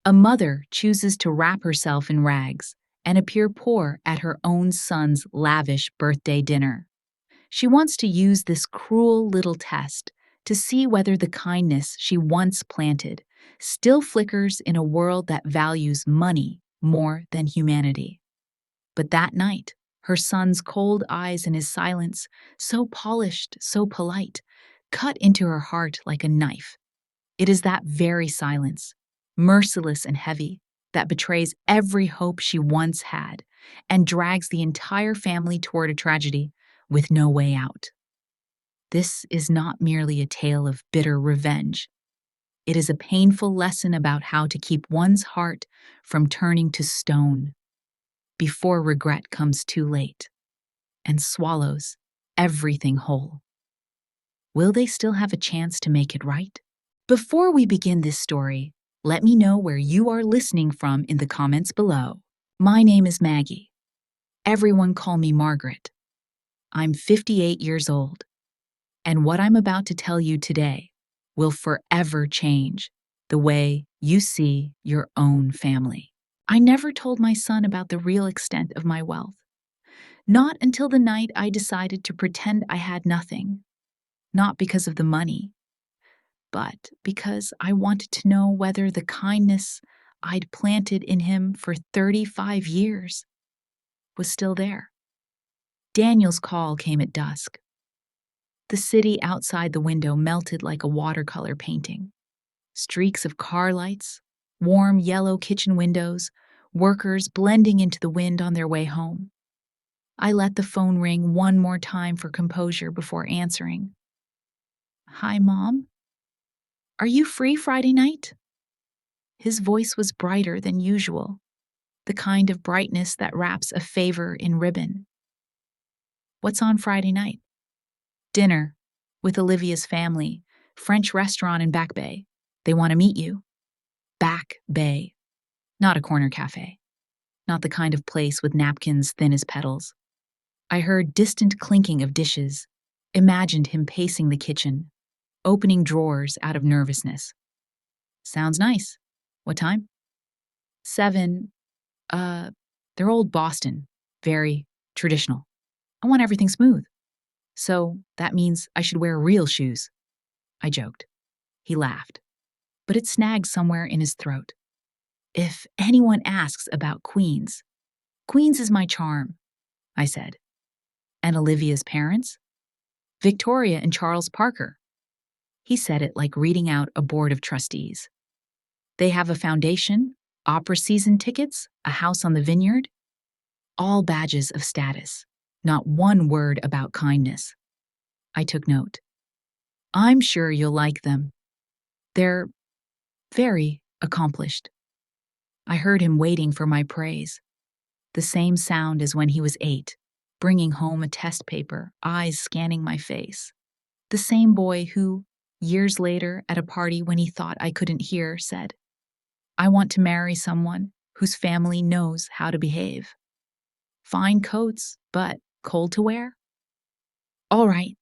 A mother chooses to wrap herself in rags and appear poor at her own son's lavish birthday dinner. She wants to use this cruel little test to see whether the kindness she once planted still flickers in a world that values money more than humanity. But that night, her son's cold eyes and his silence, so polished, so polite, cut into her heart like a knife. It is that very silence, merciless and heavy, that betrays every hope she once had and drags the entire family toward a tragedy with no way out. This is not merely a tale of bitter revenge. It is a painful lesson about how to keep one's heart from turning to stone before regret comes too late and swallows everything whole. Will they still have a chance to make it right? Before we begin this story, let me know where you are listening from in the comments below. My name is Maggie. Everyone call me Margaret. I'm 58 years old, and what I'm about to tell you today will forever change the way you see your own family. I never told my son about the real extent of my wealth. Not until the night I decided to pretend I had nothing. Not because of the money, but because I wanted to know whether the kindness I'd planted in him for 35 years was still there. Daniel's call came at dusk. The city outside the window melted like a watercolor painting. Streaks of car lights, warm yellow kitchen windows, workers blending into the wind on their way home. I let the phone ring one more time for composure before answering. Hi, Mom. Are you free Friday night? His voice was brighter than usual, the kind of brightness that wraps a favor in ribbon. What's on Friday night? Dinner with Olivia's family, French restaurant in Back Bay. They want to meet you. Back Bay. Not a corner cafe. Not the kind of place with napkins thin as petals. I heard distant clinking of dishes, imagined him pacing the kitchen, opening drawers out of nervousness. Sounds nice. What time? 7. They're old Boston. Very traditional. I want everything smooth. So that means I should wear real shoes. I joked. He laughed, but it snagged somewhere in his throat. If anyone asks about Queens, Queens is my charm, I said. And Olivia's parents? Victoria and Charles Parker. He said it like reading out a board of trustees. They have a foundation, opera season tickets, a house on the vineyard. All badges of status. Not one word about kindness. I took note. I'm sure you'll like them. They're very accomplished. I heard him waiting for my praise. The same sound as when he was 8, bringing home a test paper, eyes scanning my face. The same boy who, years later at a party when he thought I couldn't hear, said, I want to marry someone whose family knows how to behave. Fine coats, but cold to wear? All right.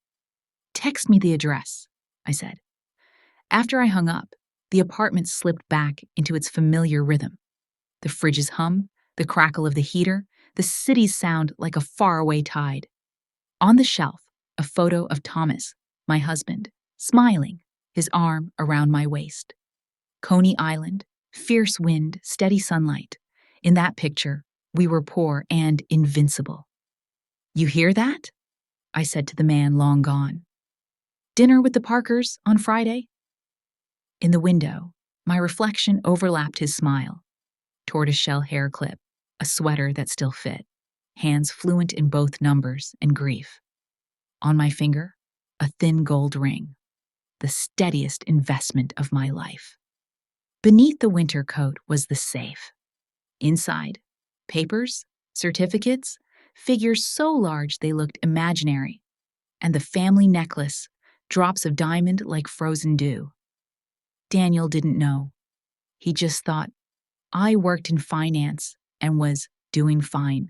Text me the address, I said. After I hung up, the apartment slipped back into its familiar rhythm. The fridge's hum, the crackle of the heater, the city's sound like a faraway tide. On the shelf, a photo of Thomas, my husband, smiling, his arm around my waist. Coney Island, fierce wind, steady sunlight. In that picture, we were poor and invincible. You hear that? I said to the man long gone. Dinner with the Parkers on Friday? In the window, my reflection overlapped his smile. Tortoiseshell hair clip, a sweater that still fit, hands fluent in both numbers and grief. On my finger, a thin gold ring, the steadiest investment of my life. Beneath the winter coat was the safe. Inside, papers, certificates, figures so large they looked imaginary, and the family necklace, drops of diamond like frozen dew. Daniel didn't know. He just thought, I worked in finance and was doing fine.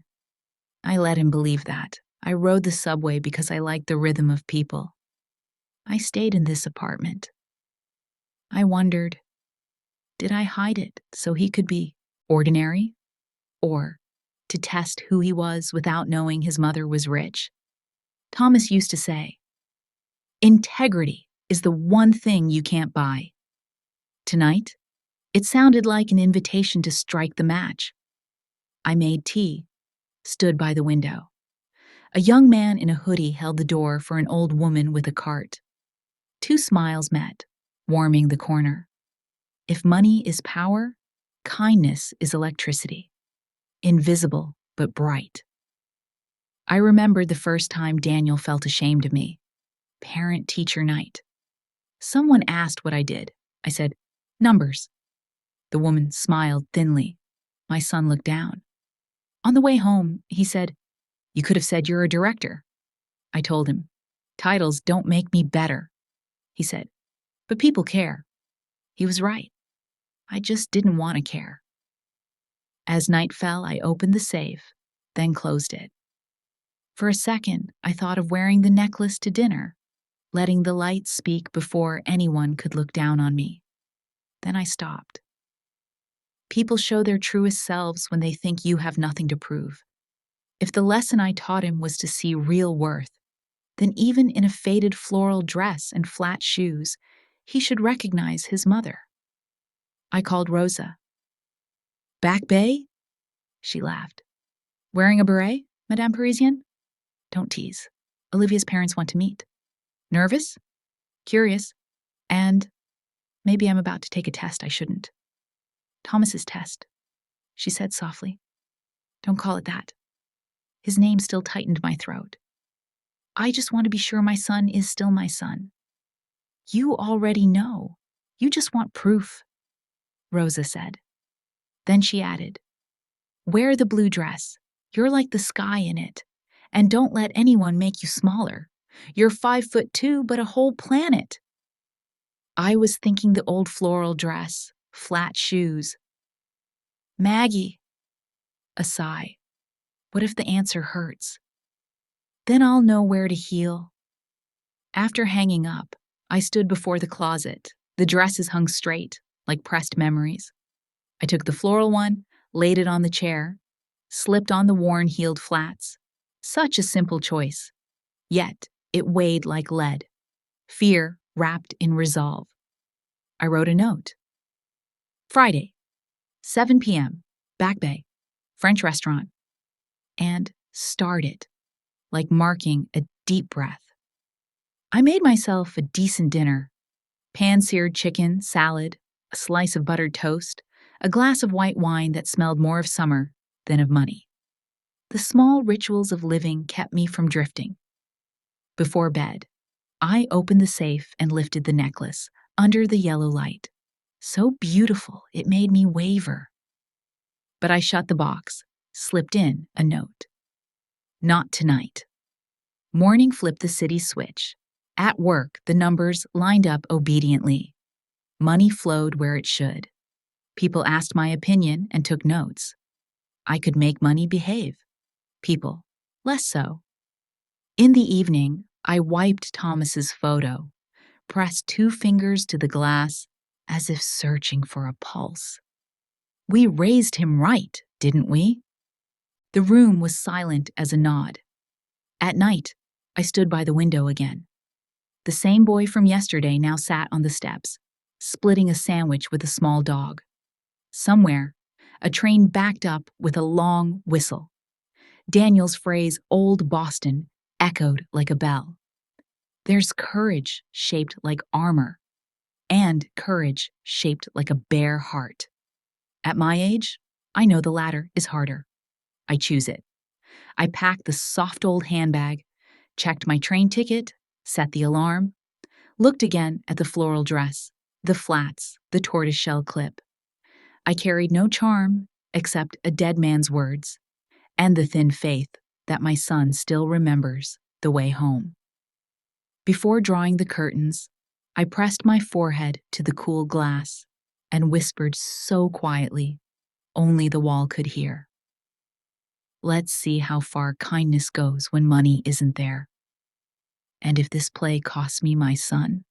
I let him believe that. I rode the subway because I liked the rhythm of people. I stayed in this apartment. I wondered, Did I hide it so he could be ordinary? Or to test who he was without knowing his mother was rich? Thomas used to say, integrity is the one thing you can't buy. Tonight, it sounded like an invitation to strike the match. I made tea, stood by the window. A young man in a hoodie held the door for an old woman with a cart. Two smiles met, warming the corner. If money is power, kindness is electricity. Invisible but bright. I remembered the first time Daniel felt ashamed of me. Parent-teacher night. Someone asked what I did. I said, numbers. The woman smiled thinly. My son looked down. On the way home, he said, you could have said you're a director. I told him, titles don't make me better. He said, but people care. He was right. I just didn't want to care. As night fell, I opened the safe, then closed it. For a second, I thought of wearing the necklace to dinner, letting the light speak before anyone could look down on me. Then I stopped. People show their truest selves when they think you have nothing to prove. If the lesson I taught him was to see real worth, then even in a faded floral dress and flat shoes, he should recognize his mother. I called Rosa. Back Bay? She laughed. Wearing a beret, Madame Parisienne? Don't tease. Olivia's parents want to meet. Nervous? Curious? And maybe I'm about to take a test I shouldn't. Thomas's test, she said softly. Don't call it that. His name still tightened my throat. I just want to be sure my son is still my son. You already know. You just want proof, Rosa said. Then she added, wear the blue dress. You're like the sky in it. And don't let anyone make you smaller. You're 5'2", but a whole planet. I was thinking the old floral dress, flat shoes. Maggie. A sigh. What if the answer hurts? Then I'll know where to heal. After hanging up, I stood before the closet. The dresses hung straight, like pressed memories. I took the floral one, laid it on the chair, slipped on the worn heeled flats. Such a simple choice. Yet, it weighed like lead. Fear wrapped in resolve. I wrote a note. Friday, 7 p.m., Back Bay, French restaurant. And started, like marking a deep breath. I made myself a decent dinner. Pan-seared chicken, salad, a slice of buttered toast, a glass of white wine that smelled more of summer than of money. The small rituals of living kept me from drifting. Before bed, I opened the safe and lifted the necklace under the yellow light. So beautiful, it made me waver. But I shut the box, slipped in a note. Not tonight. Morning flipped the city switch. At work, the numbers lined up obediently. Money flowed where it should. People asked my opinion and took notes. I could make money behave. People, less so. In the evening, I wiped Thomas's photo, pressed 2 fingers to the glass as if searching for a pulse. We raised him right, didn't we? The room was silent as a nod. At night, I stood by the window again. The same boy from yesterday now sat on the steps, splitting a sandwich with a small dog. Somewhere, a train backed up with a long whistle. Daniel's phrase, "Old Boston," echoed like a bell. There's courage shaped like armor, and courage shaped like a bare heart. At my age, I know the latter is harder. I choose it. I packed the soft old handbag, checked my train ticket, set the alarm, looked again at the floral dress, the flats, the tortoiseshell clip. I carried no charm except a dead man's words and the thin faith that my son still remembers the way home. Before drawing the curtains, I pressed my forehead to the cool glass and whispered so quietly, only the wall could hear. Let's see how far kindness goes when money isn't there. And if this play costs me my son,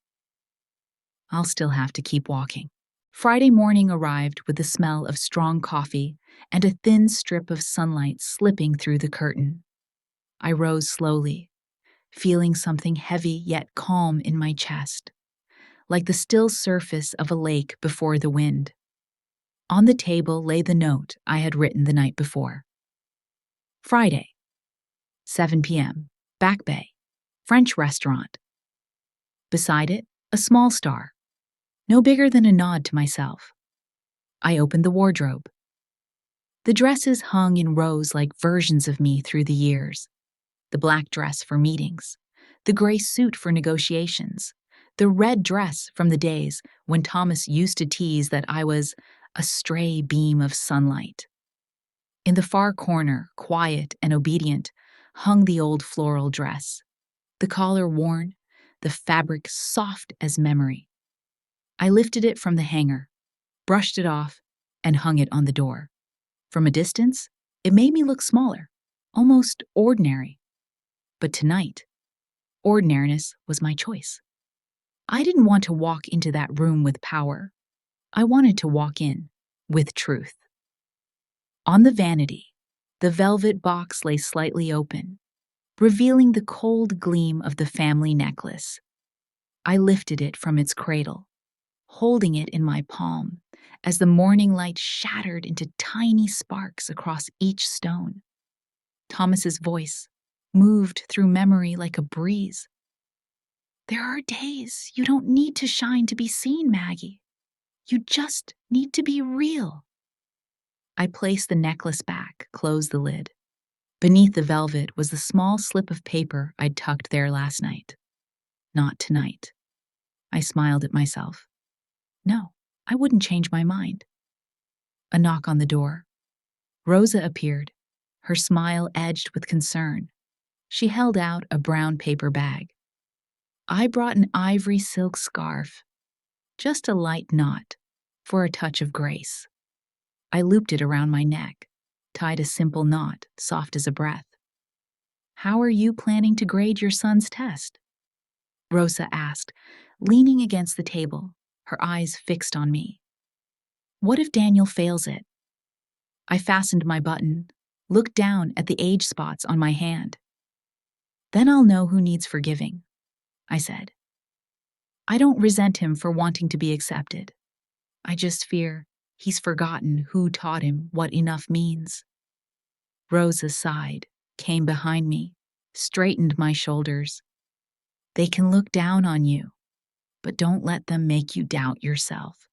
I'll still have to keep walking. Friday morning arrived with the smell of strong coffee and a thin strip of sunlight slipping through the curtain. I rose slowly, feeling something heavy yet calm in my chest, like the still surface of a lake before the wind. On the table lay the note I had written the night before. Friday, 7 p.m., Back Bay, French restaurant. Beside it, a small star, no bigger than a nod to myself. I opened the wardrobe. The dresses hung in rows like versions of me through the years. The black dress for meetings, the gray suit for negotiations, the red dress from the days when Thomas used to tease that I was a stray beam of sunlight. In the far corner, quiet and obedient, hung the old floral dress, the collar worn, the fabric soft as memory. I lifted it from the hanger, brushed it off, and hung it on the door. From a distance, it made me look smaller, almost ordinary. But tonight, ordinariness was my choice. I didn't want to walk into that room with power. I wanted to walk in with truth. On the vanity, the velvet box lay slightly open, revealing the cold gleam of the family necklace. I lifted it from its cradle, holding it in my palm as the morning light shattered into tiny sparks across each stone. Thomas's voice moved through memory like a breeze. There are days you don't need to shine to be seen, Maggie. You just need to be real. I placed the necklace back, closed the lid. Beneath the velvet was the small slip of paper I'd tucked there last night. Not tonight. I smiled at myself. No, I wouldn't change my mind. A knock on the door. Rosa appeared, her smile edged with concern. She held out a brown paper bag. I brought an ivory silk scarf, just a light knot, for a touch of grace. I looped it around my neck, tied a simple knot, soft as a breath. How are you planning to grade your son's test? Rosa asked, leaning against the table, her eyes fixed on me. What if Daniel fails it? I fastened my button, looked down at the age spots on my hand. Then I'll know who needs forgiving, I said. I don't resent him for wanting to be accepted. I just fear he's forgotten who taught him what enough means. Rosa sighed, came behind me, straightened my shoulders. They can look down on you, but don't let them make you doubt yourself.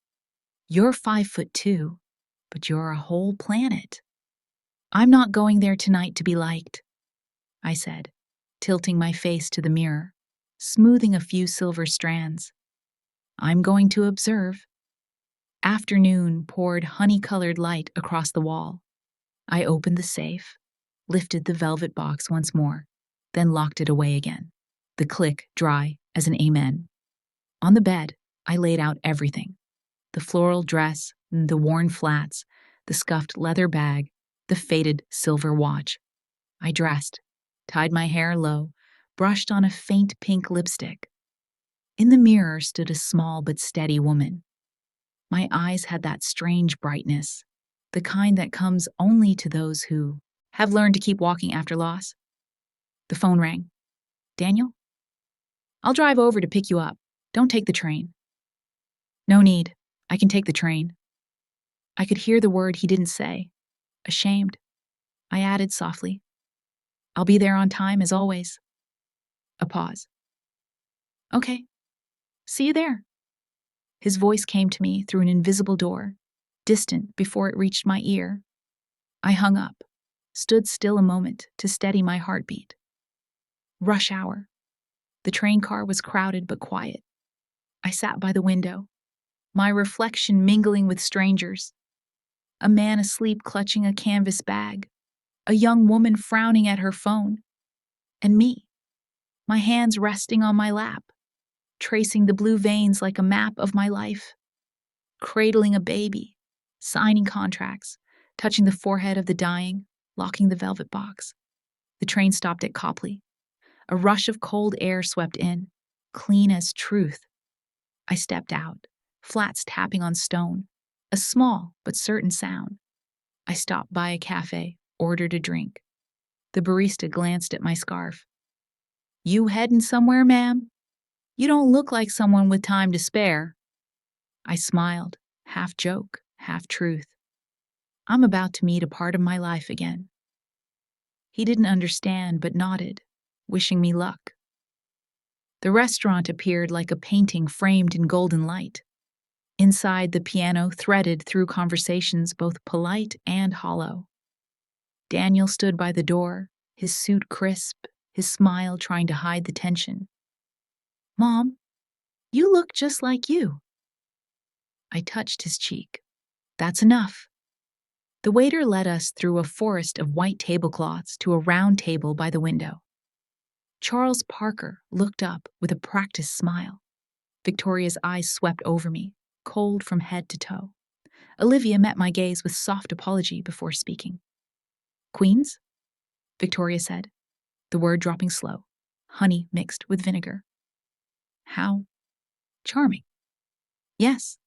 You're 5'2", but you're a whole planet. I'm not going there tonight to be liked, I said, tilting my face to the mirror, smoothing a few silver strands. I'm going to observe. Afternoon poured honey-colored light across the wall. I opened the safe, lifted the velvet box once more, then locked it away again, the click dry as an amen. On the bed, I laid out everything. The floral dress, the worn flats, the scuffed leather bag, the faded silver watch. I dressed, tied my hair low, brushed on a faint pink lipstick. In the mirror stood a small but steady woman. My eyes had that strange brightness, the kind that comes only to those who have learned to keep walking after loss. The phone rang. Daniel? I'll drive over to pick you up. Don't take the train. No need. I can take the train. I could hear the word he didn't say. Ashamed. I added softly. I'll be there on time as always. A pause. Okay. See you there. His voice came to me through an invisible door, distant before it reached my ear. I hung up, stood still a moment to steady my heartbeat. Rush hour. The train car was crowded but quiet. I sat by the window, my reflection mingling with strangers. A man asleep clutching a canvas bag, a young woman frowning at her phone, and me, my hands resting on my lap, tracing the blue veins like a map of my life, cradling a baby, signing contracts, touching the forehead of the dying, locking the velvet box. The train stopped at Copley. A rush of cold air swept in, clean as truth. I stepped out, flats tapping on stone, a small but certain sound. I stopped by a cafe, ordered a drink. The barista glanced at my scarf. "You headin' somewhere, ma'am? You don't look like someone with time to spare." I smiled, half joke, half truth. I'm about to meet a part of my life again. He didn't understand but nodded, wishing me luck. The restaurant appeared like a painting framed in golden light. Inside, the piano threaded through conversations both polite and hollow. Daniel stood by the door, his suit crisp, his smile trying to hide the tension. "Mom, you look just like you." I touched his cheek. "That's enough." The waiter led us through a forest of white tablecloths to a round table by the window. Charles Parker looked up with a practiced smile. Victoria's eyes swept over me, cold from head to toe. Olivia met my gaze with soft apology before speaking. "Queens?" Victoria said, the word dropping slow, honey mixed with vinegar. "How charming." "Yes,"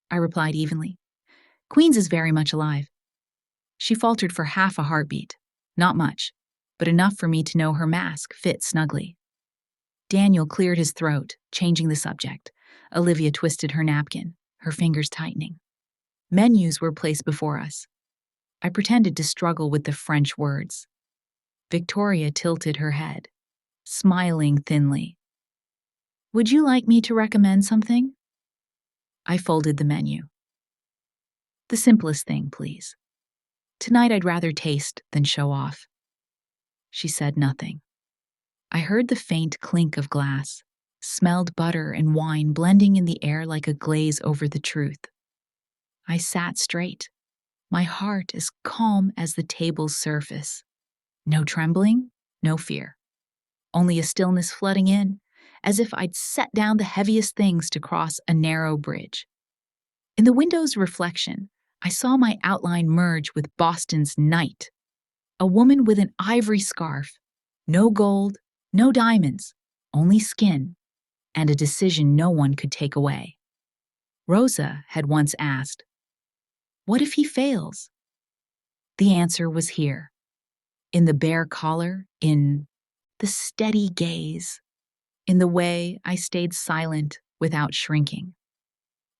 I replied evenly. "Queens is very much alive." She faltered for half a heartbeat. Not much, but enough for me to know her mask fit snugly. Daniel cleared his throat, changing the subject. Olivia twisted her napkin, her fingers tightening. Menus were placed before us. I pretended to struggle with the French words. Victoria tilted her head, smiling thinly. "Would you like me to recommend something?" I folded the menu. "The simplest thing, please. Tonight I'd rather taste than show off." She said nothing. I heard the faint clink of glass, smelled butter and wine blending in the air like a glaze over the truth. I sat straight, my heart as calm as the table's surface. No trembling, no fear. Only a stillness flooding in, as if I'd set down the heaviest things to cross a narrow bridge. In the window's reflection, I saw my outline merge with Boston's night. A woman with an ivory scarf, no gold, no diamonds, only skin, and a decision no one could take away. Rosa had once asked, "What if he fails?" The answer was here, in the bare collar, in the steady gaze, in the way I stayed silent without shrinking.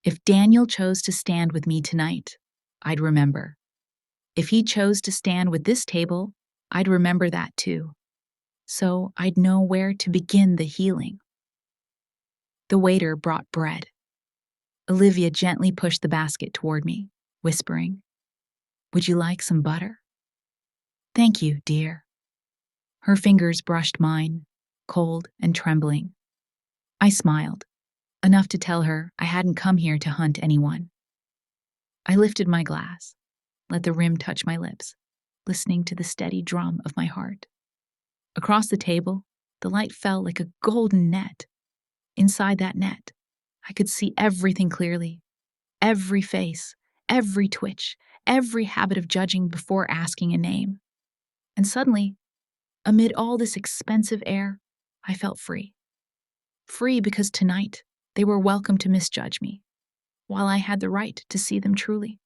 If Daniel chose to stand with me tonight, I'd remember. If he chose to stand with this table, I'd remember that too. So I'd know where to begin the healing. The waiter brought bread. Olivia gently pushed the basket toward me, whispering, "Would you like some butter?" "Thank you, dear." Her fingers brushed mine, cold and trembling. I smiled, enough to tell her I hadn't come here to hunt anyone. I lifted my glass, let the rim touch my lips, listening to the steady drum of my heart. Across the table, the light fell like a golden net. Inside that net, I could see everything clearly. Every face, every twitch, every habit of judging before asking a name. And suddenly, amid all this expensive air, I felt free. Free because tonight they were welcome to misjudge me, while I had the right to see them truly.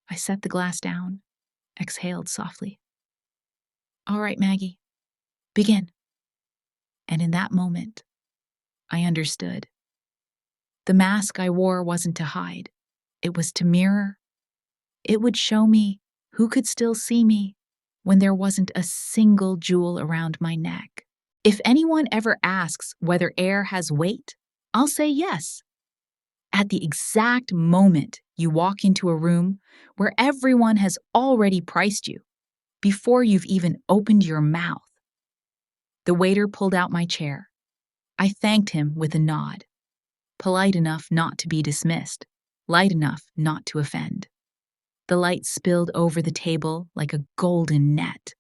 I set the glass down, exhaled softly. "All right, Maggie, begin." And in that moment, I understood. The mask I wore wasn't to hide. It was to mirror. It would show me who could still see me when there wasn't a single jewel around my neck. If anyone ever asks whether air has weight, I'll say yes. At the exact moment you walk into a room where everyone has already priced you, before you've even opened your mouth. The waiter pulled out my chair. I thanked him with a nod, polite enough not to be dismissed, light enough not to offend. The light spilled over the table like a golden net.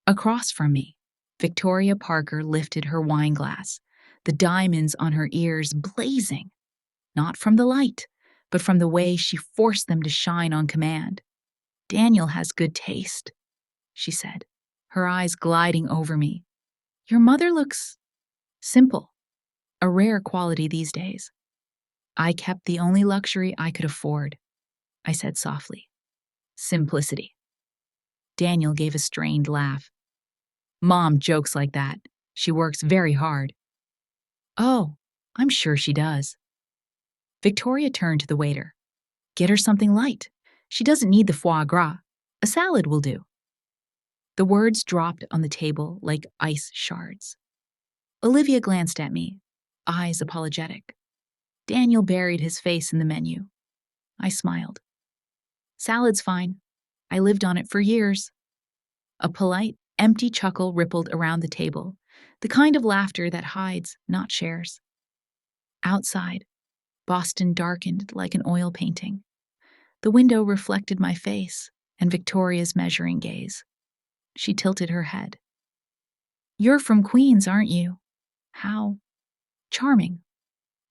Across from me, Victoria Parker lifted her wine glass, the diamonds on her ears blazing, not from the light, but from the way she forced them to shine on command. "Daniel has good taste," she said, her eyes gliding over me. "Your mother looks simple, a rare quality these days." I kept the only luxury I could afford, I said softly. Simplicity. Daniel gave a strained laugh. Mom jokes like that. She works very hard. Oh, I'm sure she does. Victoria turned to the waiter. Get her something light. She doesn't need the foie gras. A salad will do. The words dropped on the table like ice shards. Olivia glanced at me, eyes apologetic. Daniel buried his face in the menu. I smiled. Salad's fine. I lived on it for years. A polite, empty chuckle rippled around the table, the kind of laughter that hides, not shares. Outside, Boston darkened like an oil painting. The window reflected my face and Victoria's measuring gaze. She tilted her head. You're from Queens, aren't you? How charming.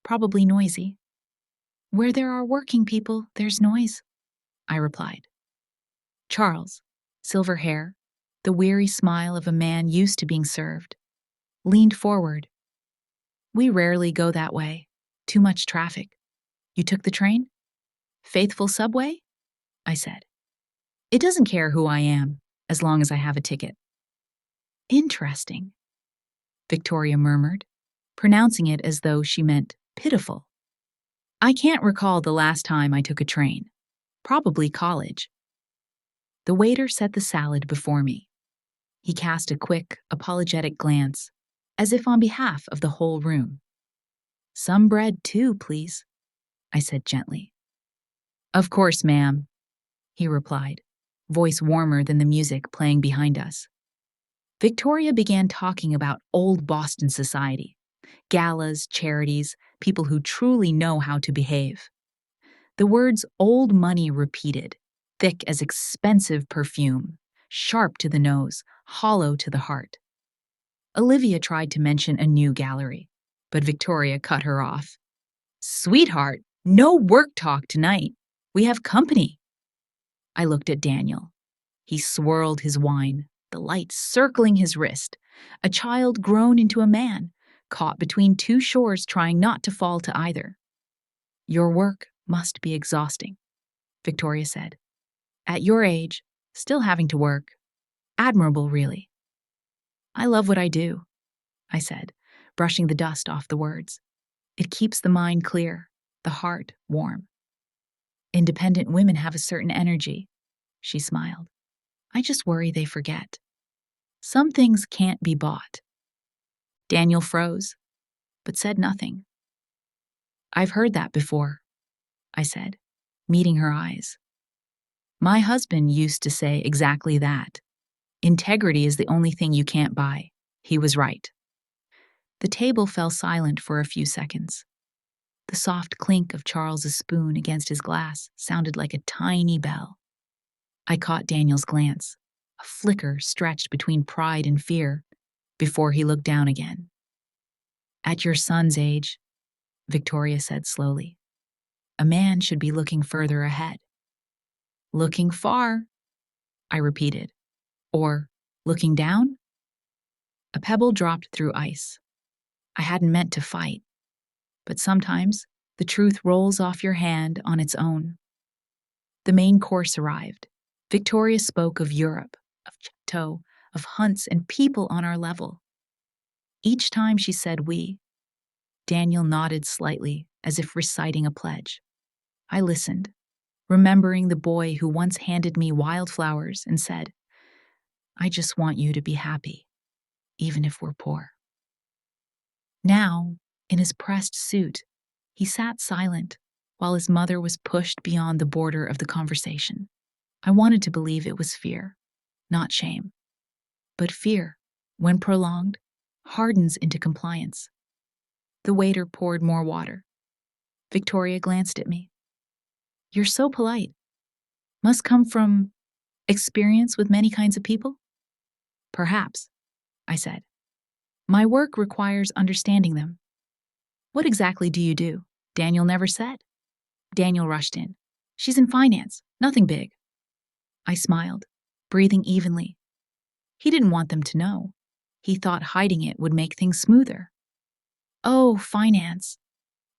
Probably noisy. Where there are working people, there's noise, I replied. Charles, silver hair, the weary smile of a man used to being served, leaned forward. We rarely go that way. Too much traffic. You took the train? Faithful subway? I said. It doesn't care who I am, as long as I have a ticket. Interesting, Victoria murmured, pronouncing it as though she meant pitiful. I can't recall the last time I took a train. Probably college. The waiter set the salad before me. He cast a quick, apologetic glance, as if on behalf of the whole room. Some bread too, please, I said gently. Of course, ma'am, he replied, voice warmer than the music playing behind us. Victoria began talking about old Boston society, galas, charities, people who truly know how to behave. The words old money repeated, thick as expensive perfume, sharp to the nose, hollow to the heart. Olivia tried to mention a new gallery, but Victoria cut her off. Sweetheart, no work talk tonight. We have company. I looked at Daniel. He swirled his wine, the light circling his wrist, a child grown into a man, caught between two shores trying not to fall to either. Your work must be exhausting, Victoria said. At your age, still having to work. Admirable, really. I love what I do, I said, brushing the dust off the words. It keeps the mind clear, the heart warm. Independent women have a certain energy, she smiled. I just worry they forget. Some things can't be bought. Daniel froze, but said nothing. I've heard that before, I said, meeting her eyes. My husband used to say exactly that. Integrity is the only thing you can't buy. He was right. The table fell silent for a few seconds. The soft clink of Charles's spoon against his glass sounded like a tiny bell. I caught Daniel's glance, a flicker stretched between pride and fear, before he looked down again. At your son's age, Victoria said slowly, a man should be looking further ahead. Looking far, I repeated. Or looking down? A pebble dropped through ice. I hadn't meant to fight, but sometimes the truth rolls off your hand on its own. The main course arrived. Victoria spoke of Europe, of chateaux, of hunts and people on our level. Each time she said we, Daniel nodded slightly as if reciting a pledge. I listened, remembering the boy who once handed me wildflowers and said, I just want you to be happy, even if we're poor. Now, in his pressed suit, he sat silent while his mother was pushed beyond the border of the conversation. I wanted to believe it was fear, not shame. But fear, when prolonged, hardens into compliance. The waiter poured more water. Victoria glanced at me. You're so polite. Must come from experience with many kinds of people? Perhaps, I said. My work requires understanding them. What exactly do you do? Daniel never said. Daniel rushed in. She's in finance, nothing big. I smiled, breathing evenly. He didn't want them to know. He thought hiding it would make things smoother. Oh, finance,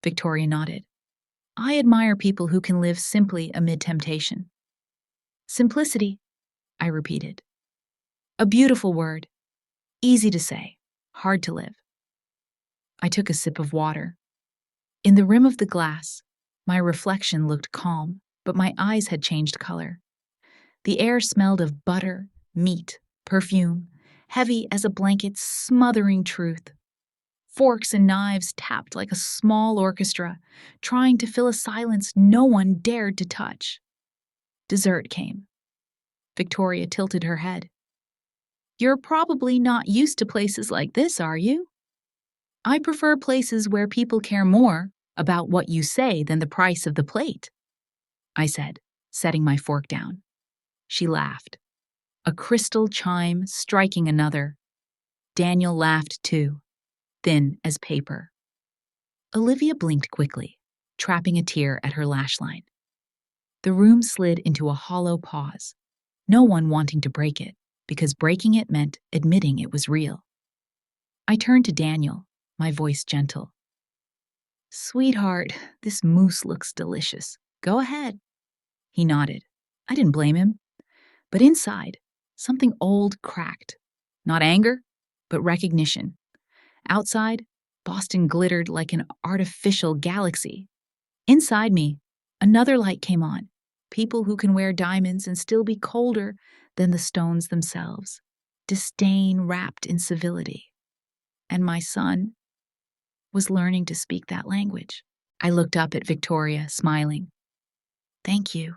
Victoria nodded. I admire people who can live simply amid temptation. Simplicity, I repeated. A beautiful word, easy to say, hard to live. I took a sip of water. In the rim of the glass, my reflection looked calm, but my eyes had changed color. The air smelled of butter, meat, perfume, heavy as a blanket smothering truth. Forks and knives tapped like a small orchestra, trying to fill a silence no one dared to touch. Dessert came. Victoria tilted her head. You're probably not used to places like this, are you? I prefer places where people care more about what you say than the price of the plate, I said, setting my fork down. She laughed. A crystal chime striking another. Daniel laughed too, thin as paper. Olivia blinked quickly, trapping a tear at her lash line. The room slid into a hollow pause, no one wanting to break it, because breaking it meant admitting it was real. I turned to Daniel, my voice gentle. Sweetheart, this mousse looks delicious. Go ahead. He nodded. I didn't blame him. But inside, something old cracked. Not anger, but recognition. Outside, Boston glittered like an artificial galaxy. Inside me, another light came on. People who can wear diamonds and still be colder than the stones themselves. Disdain wrapped in civility. And my son was learning to speak that language. I looked up at Victoria, smiling. Thank you.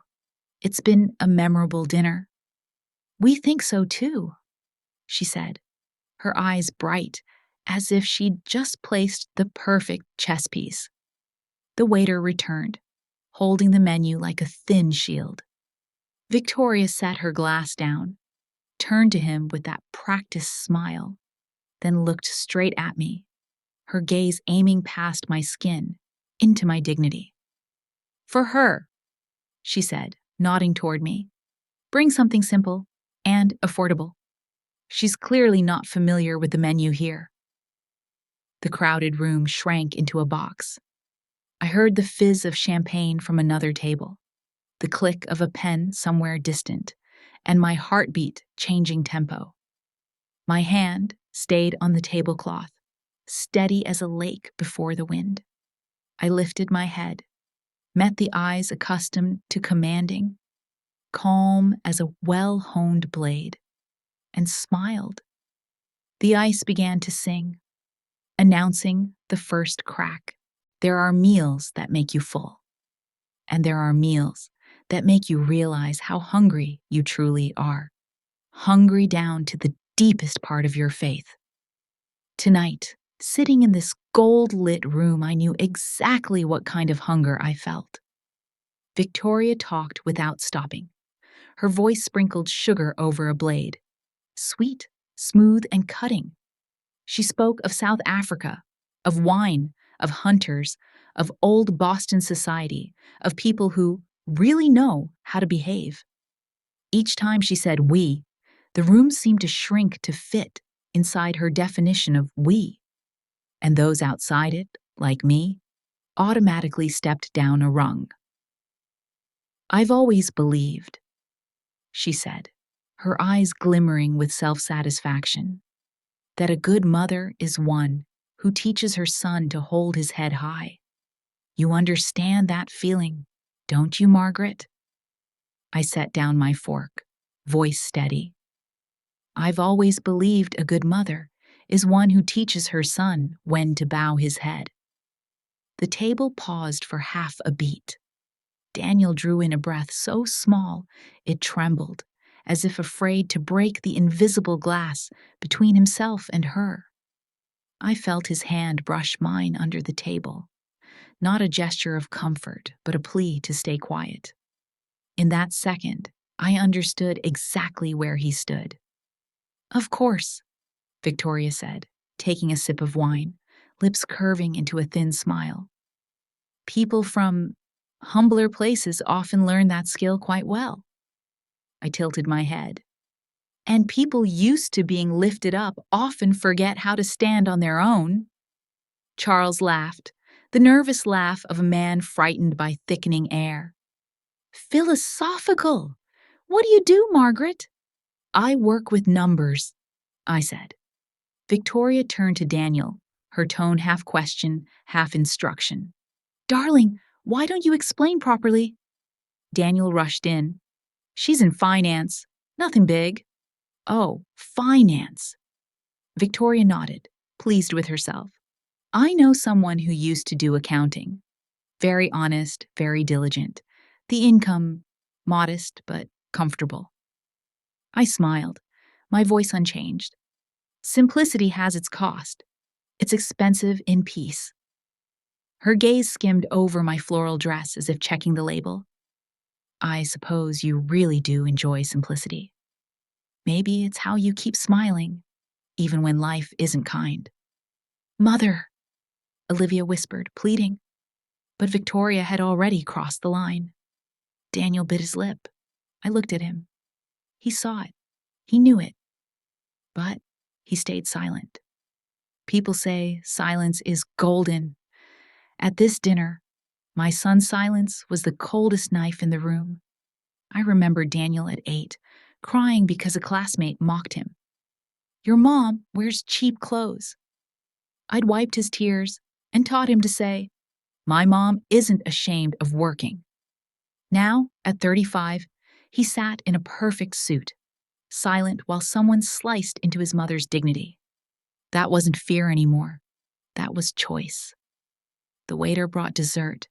It's been a memorable dinner. We think so too, she said, her eyes bright, as if she'd just placed the perfect chess piece. The waiter returned, holding the menu like a thin shield. Victoria set her glass down, turned to him with that practiced smile, then looked straight at me, her gaze aiming past my skin, into my dignity. For her, she said, nodding toward me. Bring something simple and affordable. She's clearly not familiar with the menu here. The crowded room shrank into a box. I heard the fizz of champagne from another table, the click of a pen somewhere distant, and my heartbeat changing tempo. My hand stayed on the tablecloth, steady as a lake before the wind. I lifted my head, met the eyes accustomed to commanding, calm as a well-honed blade, and smiled. The ice began to sing, announcing the first crack. There are meals that make you full, and there are meals that make you realize how hungry you truly are, hungry down to the deepest part of your faith. Tonight, sitting in this gold-lit room, I knew exactly what kind of hunger I felt. Victoria talked without stopping. Her voice sprinkled sugar over a blade. Sweet, smooth, and cutting. She spoke of South Africa, of wine, of hunters, of old Boston society, of people who really know how to behave. Each time she said we, the room seemed to shrink to fit inside her definition of we. And those outside it, like me, automatically stepped down a rung. I've always believed, she said, her eyes glimmering with self-satisfaction, that a good mother is one who teaches her son to hold his head high. You understand that feeling, don't you, Margaret? I set down my fork, voice steady. I've always believed a good mother is one who teaches her son when to bow his head. The table paused for half a beat. Daniel drew in a breath so small it trembled, as if afraid to break the invisible glass between himself and her. I felt his hand brush mine under the table, not a gesture of comfort, but a plea to stay quiet. In that second, I understood exactly where he stood. Of course, Victoria said, taking a sip of wine, lips curving into a thin smile. People from humbler places often learn that skill quite well. I tilted my head. And people used to being lifted up often forget how to stand on their own. Charles laughed, the nervous laugh of a man frightened by thickening air. Philosophical! What do you do, Margaret? I work with numbers, I said. Victoria turned to Daniel, her tone half question, half instruction. Darling, why don't you explain properly? Daniel rushed in. She's in finance. Nothing big. Oh, finance. Victoria nodded, pleased with herself. I know someone who used to do accounting. Very honest, very diligent. The income, modest but comfortable. I smiled, my voice unchanged. Simplicity has its cost. It's expensive in peace. Her gaze skimmed over my floral dress as if checking the label. I suppose you really do enjoy simplicity. Maybe it's how you keep smiling, even when life isn't kind. Mother, Olivia whispered, pleading. But Victoria had already crossed the line. Daniel bit his lip. I looked at him. He saw it. He knew it. But he stayed silent. People say silence is golden. At this dinner, my son's silence was the coldest knife in the room. I remembered Daniel at 8, crying because a classmate mocked him. Your mom wears cheap clothes. I'd wiped his tears and taught him to say, my mom isn't ashamed of working. Now, at 35, he sat in a perfect suit, silent while someone sliced into his mother's dignity. That wasn't fear anymore. That was choice. The waiter brought dessert.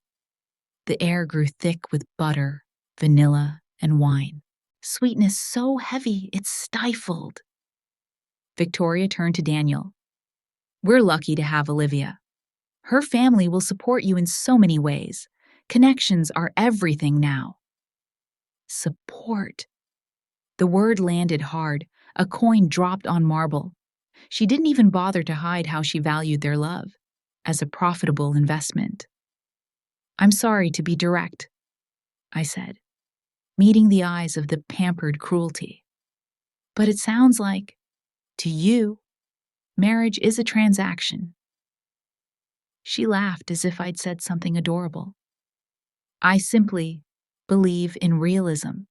The air grew thick with butter, vanilla, and wine. Sweetness so heavy it stifled. Victoria turned to Daniel. We're lucky to have Olivia. Her family will support you in so many ways. Connections are everything now. Support. The word landed hard. A coin dropped on marble. She didn't even bother to hide how she valued their love, as a profitable investment. I'm sorry to be direct, I said, meeting the eyes of the pampered cruelty. But it sounds like, to you, marriage is a transaction. She laughed as if I'd said something adorable. I simply believe in realism.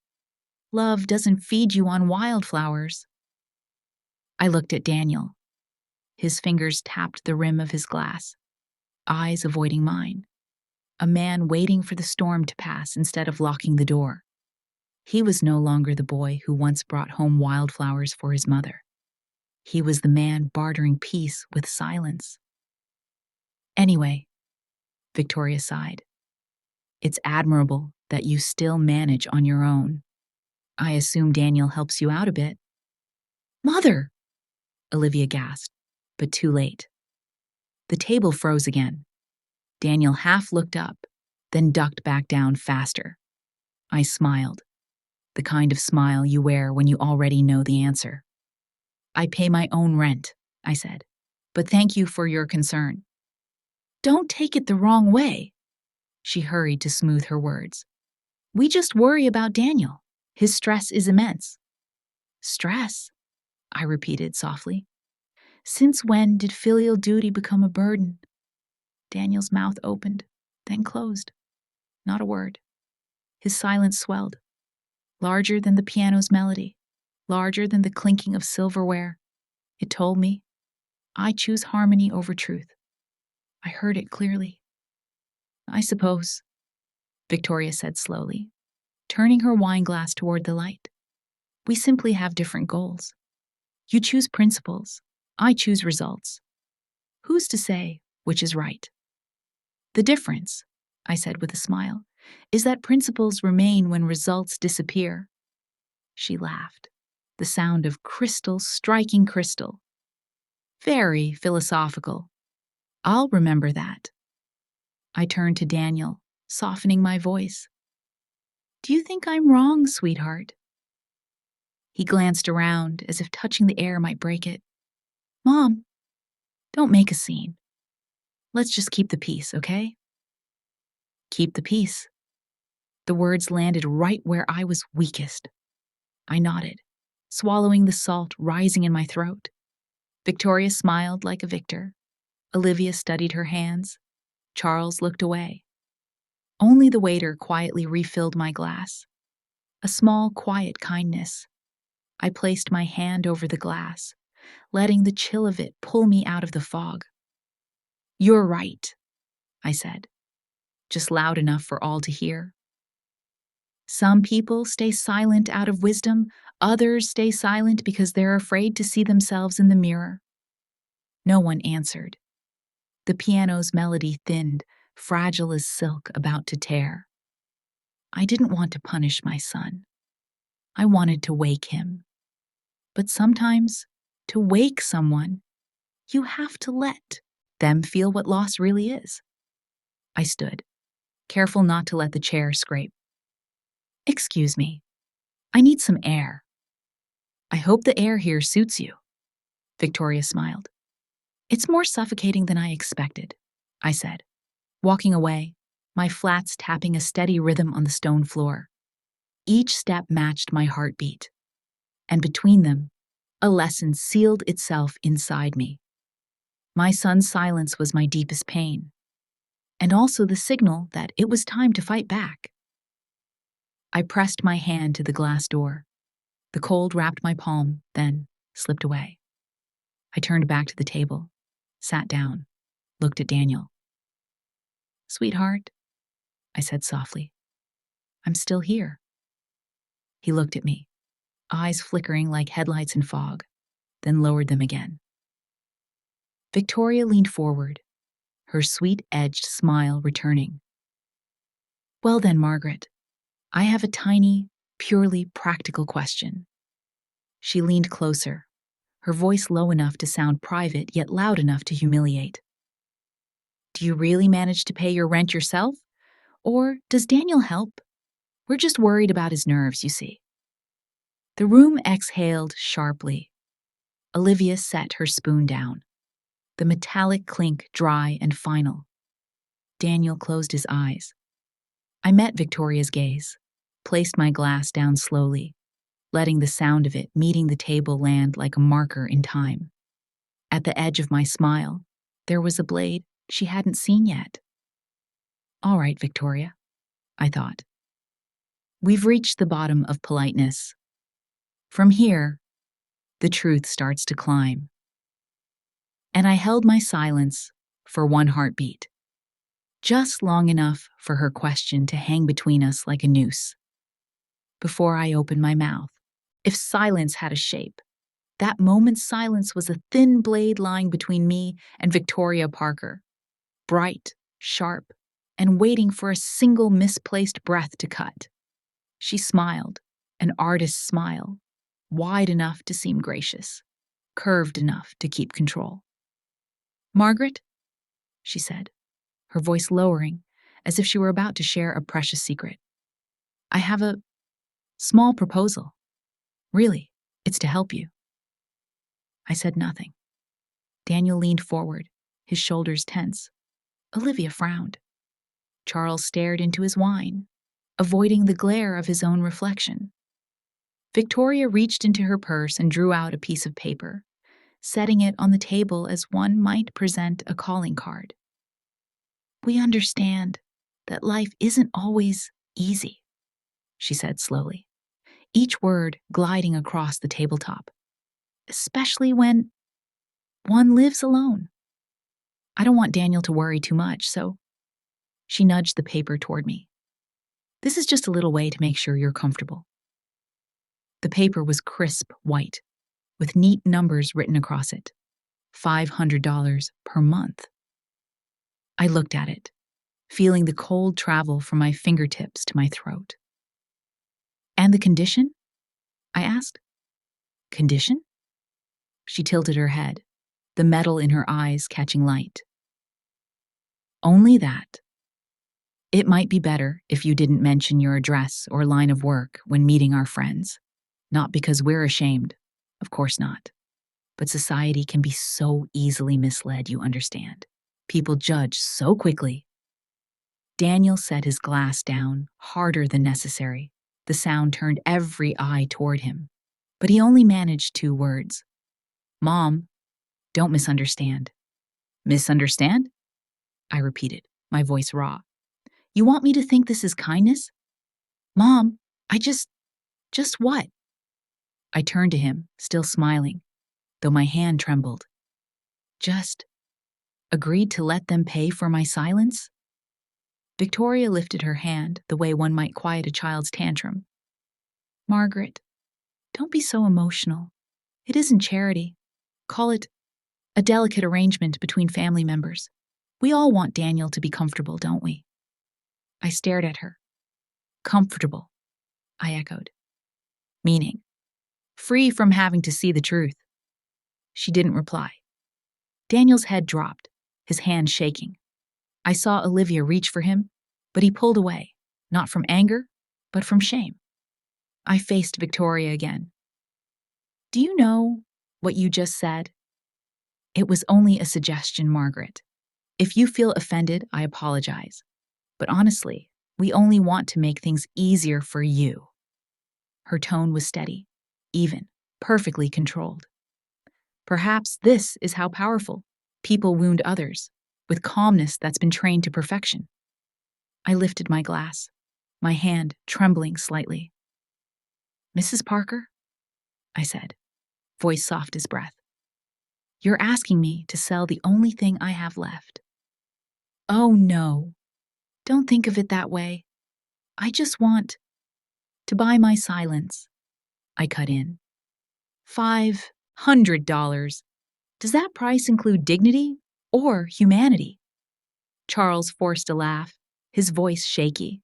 Love doesn't feed you on wildflowers. I looked at Daniel. His fingers tapped the rim of his glass, eyes avoiding mine. A man waiting for the storm to pass instead of locking the door. He was no longer the boy who once brought home wildflowers for his mother. He was the man bartering peace with silence. Anyway, Victoria sighed. It's admirable that you still manage on your own. I assume Daniel helps you out a bit. Mother! Olivia gasped, but too late. The table froze again. Daniel half looked up, then ducked back down faster. I smiled, the kind of smile you wear when you already know the answer. I pay my own rent, I said, but thank you for your concern. Don't take it the wrong way. She hurried to smooth her words. We just worry about Daniel. His stress is immense. Stress? I repeated softly. Since when did filial duty become a burden? Daniel's mouth opened, then closed. Not a word. His silence swelled, larger than the piano's melody, larger than the clinking of silverware. It told me, I choose harmony over truth. I heard it clearly. I suppose, Victoria said slowly, turning her wineglass toward the light. We simply have different goals. You choose principles. I choose results. Who's to say which is right? The difference, I said with a smile, is that principles remain when results disappear. She laughed, the sound of crystal striking crystal. Very philosophical. I'll remember that. I turned to Daniel, softening my voice. Do you think I'm wrong, sweetheart? He glanced around as if touching the air might break it. Mom, don't make a scene. Let's just keep the peace, okay? Keep the peace. The words landed right where I was weakest. I nodded, swallowing the salt rising in my throat. Victoria smiled like a victor. Olivia studied her hands. Charles looked away. Only the waiter quietly refilled my glass. A small, quiet kindness. I placed my hand over the glass, letting the chill of it pull me out of the fog. "You're right," I said, just loud enough for all to hear. Some people stay silent out of wisdom, others stay silent because they're afraid to see themselves in the mirror. No one answered. The piano's melody thinned, fragile as silk about to tear. I didn't want to punish my son. I wanted to wake him. But sometimes, to wake someone, you have to let them feel what loss really is. I stood, careful not to let the chair scrape. "Excuse me, I need some air." "I hope the air here suits you," Victoria smiled. "It's more suffocating than I expected," I said, walking away, my flats tapping a steady rhythm on the stone floor. Each step matched my heartbeat, and between them, a lesson sealed itself inside me. My son's silence was my deepest pain, and also the signal that it was time to fight back. I pressed my hand to the glass door. The cold wrapped my palm, then slipped away. I turned back to the table, sat down, looked at Daniel. "Sweetheart," I said softly, "I'm still here." He looked at me, eyes flickering like headlights in fog, then lowered them again. Victoria leaned forward, her sweet-edged smile returning. "Well then, Margaret, I have a tiny, purely practical question." She leaned closer, her voice low enough to sound private yet loud enough to humiliate. "Do you really manage to pay your rent yourself? Or does Daniel help? We're just worried about his nerves, you see." The room exhaled sharply. Olivia set her spoon down, the metallic clink dry and final. Daniel closed his eyes. I met Victoria's gaze, placed my glass down slowly, letting the sound of it meeting the table land like a marker in time. At the edge of my smile, there was a blade she hadn't seen yet. "All right, Victoria," I thought. "We've reached the bottom of politeness. From here, the truth starts to climb." And I held my silence for one heartbeat, just long enough for her question to hang between us like a noose. Before I opened my mouth, if silence had a shape, that moment's silence was a thin blade lying between me and Victoria Parker, bright, sharp, and waiting for a single misplaced breath to cut. She smiled, an artist's smile, wide enough to seem gracious, curved enough to keep control. "Margaret," she said, her voice lowering, as if she were about to share a precious secret. "I have a small proposal. Really, it's to help you." I said nothing. Daniel leaned forward, his shoulders tense. Olivia frowned. Charles stared into his wine, avoiding the glare of his own reflection. Victoria reached into her purse and drew out a piece of paper, setting it on the table as one might present a calling card. "We understand that life isn't always easy," she said slowly, each word gliding across the tabletop, "especially when one lives alone. I don't want Daniel to worry too much, so—" She nudged the paper toward me. "This is just a little way to make sure you're comfortable." The paper was crisp white, with neat numbers written across it. $500 per month. I looked at it, feeling the cold travel from my fingertips to my throat. "And the condition?" I asked. "Condition?" She tilted her head, the metal in her eyes catching light. "Only that. It might be better if you didn't mention your address or line of work when meeting our friends. Not because we're ashamed, of course not. But society can be so easily misled, you understand. People judge so quickly." Daniel set his glass down, harder than necessary. The sound turned every eye toward him. But he only managed 2 words. "Mom, don't misunderstand." "Misunderstand?" I repeated, my voice raw. You want me to think this is kindness? Mom, just what? I turned to him, still smiling, though my hand trembled. Just agreed to let them pay for my silence? Victoria lifted her hand the way one might quiet a child's tantrum. Margaret, don't be so emotional. It isn't charity. Call it a delicate arrangement between family members. We all want Daniel to be comfortable, don't we? I stared at her. Comfortable, I echoed. Meaning, free from having to see the truth. She didn't reply. Daniel's head dropped, his hand shaking. I saw Olivia reach for him, but he pulled away, not from anger, but from shame. I faced Victoria again. Do you know what you just said? It was only a suggestion, Margaret. If you feel offended, I apologize. But honestly, we only want to make things easier for you. Her tone was steady, even, perfectly controlled. Perhaps this is how powerful people wound others, with calmness that's been trained to perfection. I lifted my glass, my hand trembling slightly. Mrs. Parker? I said, voice soft as breath. You're asking me to sell the only thing I have left. Oh no, don't think of it that way. I just want to buy my silence. I cut in. $500. Does that price include dignity or humanity? Charles forced a laugh, his voice shaky.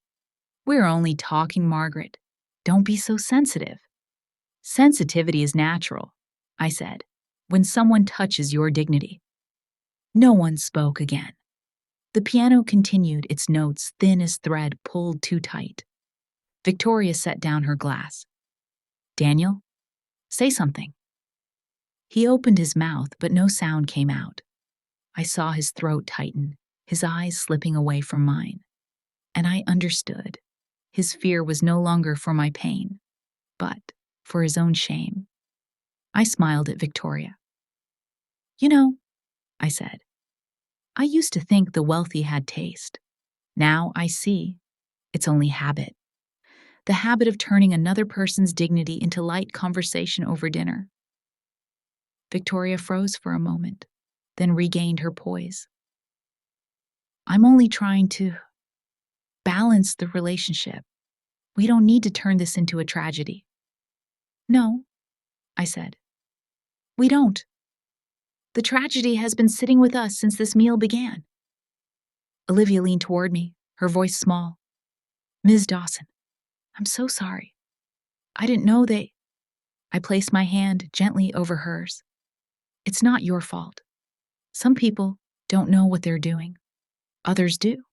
We're only talking, Margaret. Don't be so sensitive. Sensitivity is natural, I said, when someone touches your dignity. No one spoke again. The piano continued, its notes thin as thread pulled too tight. Victoria set down her glass. Daniel, say something. He opened his mouth, but no sound came out. I saw his throat tighten, his eyes slipping away from mine. And I understood. His fear was no longer for my pain, but for his own shame. I smiled at Victoria. You know, I said, I used to think the wealthy had taste. Now I see. It's only habit. The habit of turning another person's dignity into light conversation over dinner. Victoria froze for a moment, then regained her poise. I'm only trying to balance the relationship. We don't need to turn this into a tragedy. No, I said. We don't. The tragedy has been sitting with us since this meal began. Olivia leaned toward me, her voice small. Ms. Dawson, I'm so sorry. I didn't know they... I placed my hand gently over hers. It's not your fault. Some people don't know what they're doing. Others do,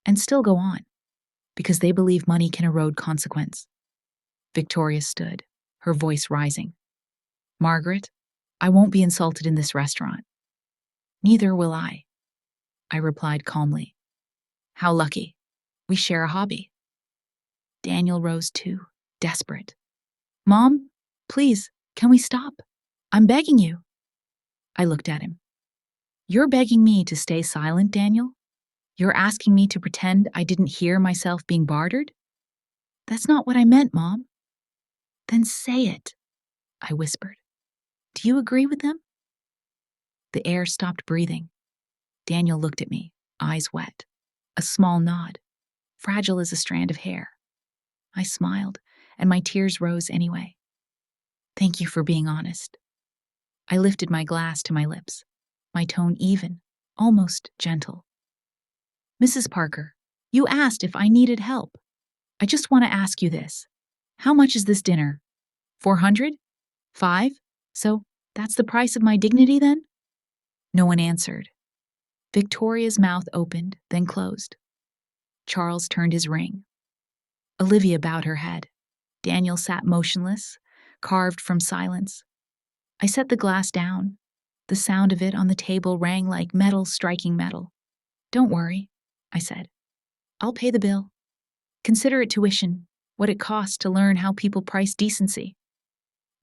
and still go on, because they believe money can erode consequence. Victoria stood, her voice rising. Margaret, I won't be insulted in this restaurant. Neither will I replied calmly. How lucky. We share a hobby. Daniel rose too, desperate. Mom, please, can we stop? I'm begging you. I looked at him. You're begging me to stay silent, Daniel? You're asking me to pretend I didn't hear myself being bartered? That's not what I meant, Mom. Then say it, I whispered. Do you agree with them? The air stopped breathing. Daniel looked at me, eyes wet, a small nod, fragile as a strand of hair. I smiled, and my tears rose anyway. Thank you for being honest. I lifted my glass to my lips, my tone even, almost gentle. Mrs. Parker, you asked if I needed help. I just want to ask you this. How much is this dinner? 400? 5? So that's the price of my dignity then? No one answered. Victoria's mouth opened, then closed. Charles turned his ring. Olivia bowed her head. Daniel sat motionless, carved from silence. I set the glass down. The sound of it on the table rang like metal striking metal. Don't worry, I said. I'll pay the bill. Consider it tuition, what it costs to learn how people price decency.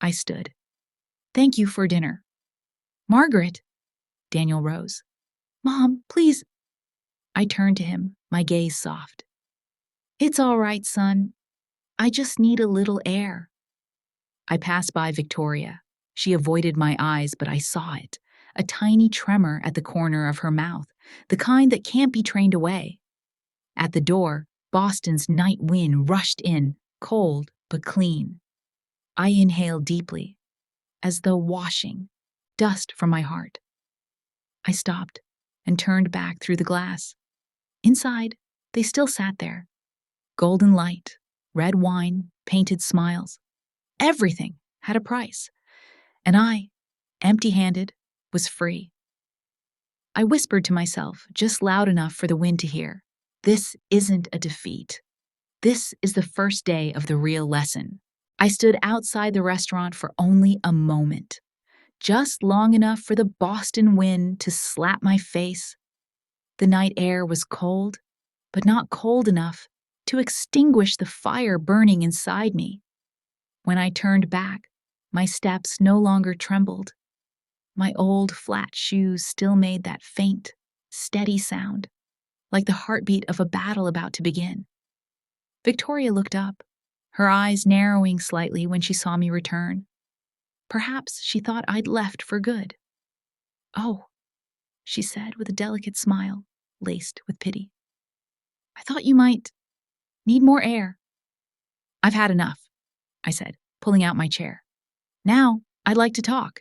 I stood. Thank you for dinner. Margaret! Daniel rose. Mom, please. I turned to him, my gaze soft. It's all right, son. I just need a little air. I passed by Victoria. She avoided my eyes, but I saw it. A tiny tremor at the corner of her mouth, the kind that can't be trained away. At the door, Boston's night wind rushed in, cold but clean. I inhaled deeply, as though washing dust from my heart. I stopped and turned back through the glass. Inside, they still sat there. Golden light, red wine, painted smiles. Everything had a price. And I, empty-handed, was free. I whispered to myself, just loud enough for the wind to hear. This isn't a defeat. This is the first day of the real lesson. I stood outside the restaurant for only a moment, just long enough for the Boston wind to slap my face. The night air was cold, but not cold enough to extinguish the fire burning inside me. When I turned back, my steps no longer trembled. My old flat shoes still made that faint, steady sound, like the heartbeat of a battle about to begin. Victoria looked up, her eyes narrowing slightly when she saw me return. Perhaps she thought I'd left for good. Oh, she said with a delicate smile, laced with pity. I thought you might need more air. I've had enough, I said, pulling out my chair. Now, I'd like to talk.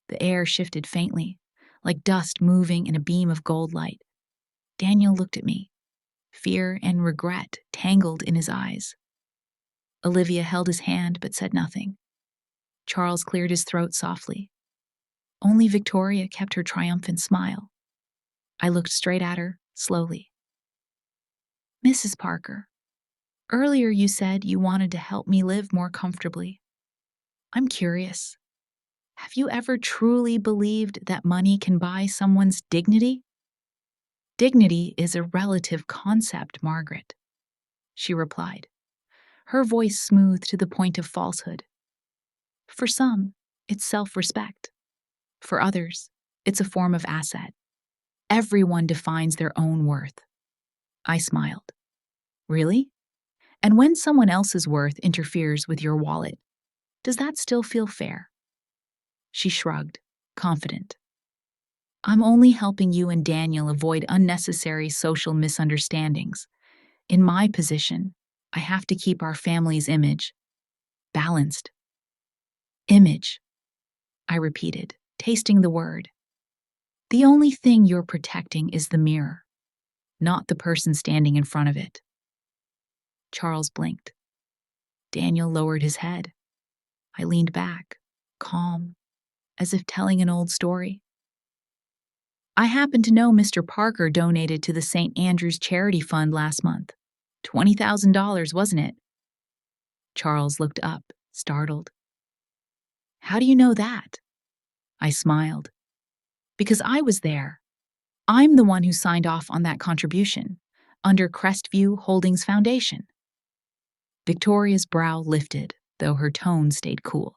The air shifted faintly, like dust moving in a beam of gold light. Daniel looked at me, fear and regret tangled in his eyes. Olivia held his hand but said nothing. Charles cleared his throat softly. Only Victoria kept her triumphant smile. I looked straight at her, slowly. Mrs. Parker, earlier you said you wanted to help me live more comfortably. I'm curious. Have you ever truly believed that money can buy someone's dignity? Dignity is a relative concept, Margaret, she replied, her voice smooth to the point of falsehood. For some, it's self-respect. For others, it's a form of asset. Everyone defines their own worth. I smiled. Really? And when someone else's worth interferes with your wallet, does that still feel fair? She shrugged, confident. I'm only helping you and Daniel avoid unnecessary social misunderstandings. In my position, I have to keep our family's image balanced. Image, I repeated, tasting the word. The only thing you're protecting is the mirror, not the person standing in front of it. Charles blinked. Daniel lowered his head. I leaned back, calm, as if telling an old story. I happen to know Mr. Parker donated to the St. Andrew's Charity Fund last month. $20,000, wasn't it? Charles looked up, startled. How do you know that? I smiled. Because I was there. I'm the one who signed off on that contribution, under Crestview Holdings Foundation. Victoria's brow lifted, though her tone stayed cool.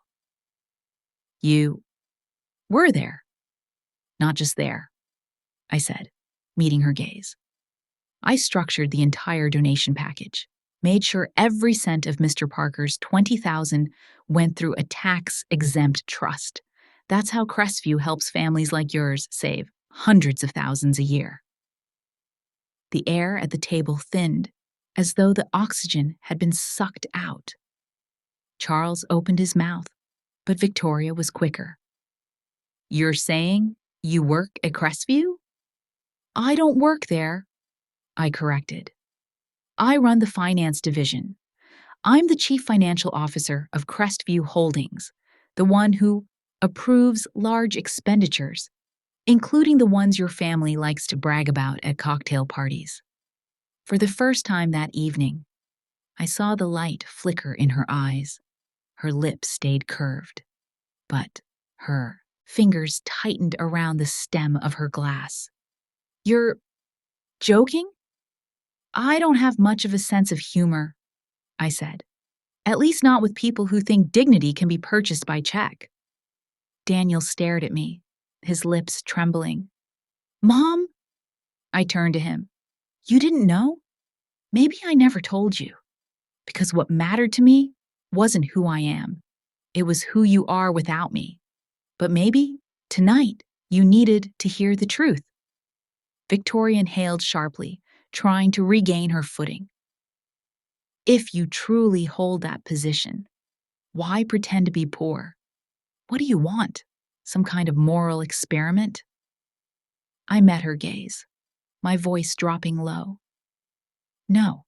You were there. Not just there, I said, meeting her gaze. I structured the entire donation package, made sure every cent of Mr. Parker's $20,000 went through a tax-exempt trust. That's how Crestview helps families like yours save hundreds of thousands a year. The air at the table thinned, as though the oxygen had been sucked out. Charles opened his mouth, but Victoria was quicker. You're saying you work at Crestview? I don't work there, I corrected. I run the finance division. I'm the chief financial officer of Crestview Holdings, the one who approves large expenditures, including the ones your family likes to brag about at cocktail parties. For the first time that evening, I saw the light flicker in her eyes. Her lips stayed curved, but her fingers tightened around the stem of her glass. You're joking? I don't have much of a sense of humor, I said. At least not with people who think dignity can be purchased by check. Daniel stared at me, his lips trembling. Mom? I turned to him. You didn't know? Maybe I never told you. Because what mattered to me wasn't who I am. It was who you are without me. But maybe, tonight, you needed to hear the truth. Victoria inhaled sharply, trying to regain her footing. If you truly hold that position, why pretend to be poor? What do you want? Some kind of moral experiment? I met her gaze, my voice dropping low. No,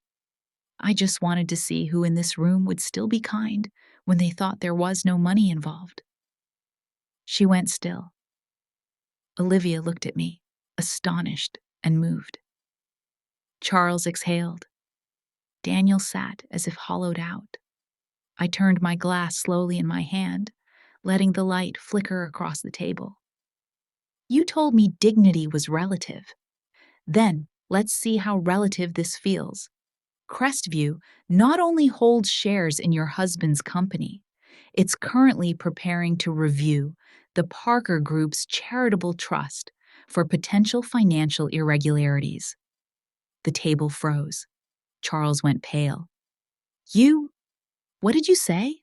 I just wanted to see who in this room would still be kind when they thought there was no money involved. She went still. Olivia looked at me, astonished and moved. Charles exhaled. Daniel sat as if hollowed out. I turned my glass slowly in my hand, letting the light flicker across the table. You told me dignity was relative. Then, let's see how relative this feels. Crestview not only holds shares in your husband's company, it's currently preparing to review the Parker Group's charitable trust for potential financial irregularities. The table froze. Charles went pale. What did you say?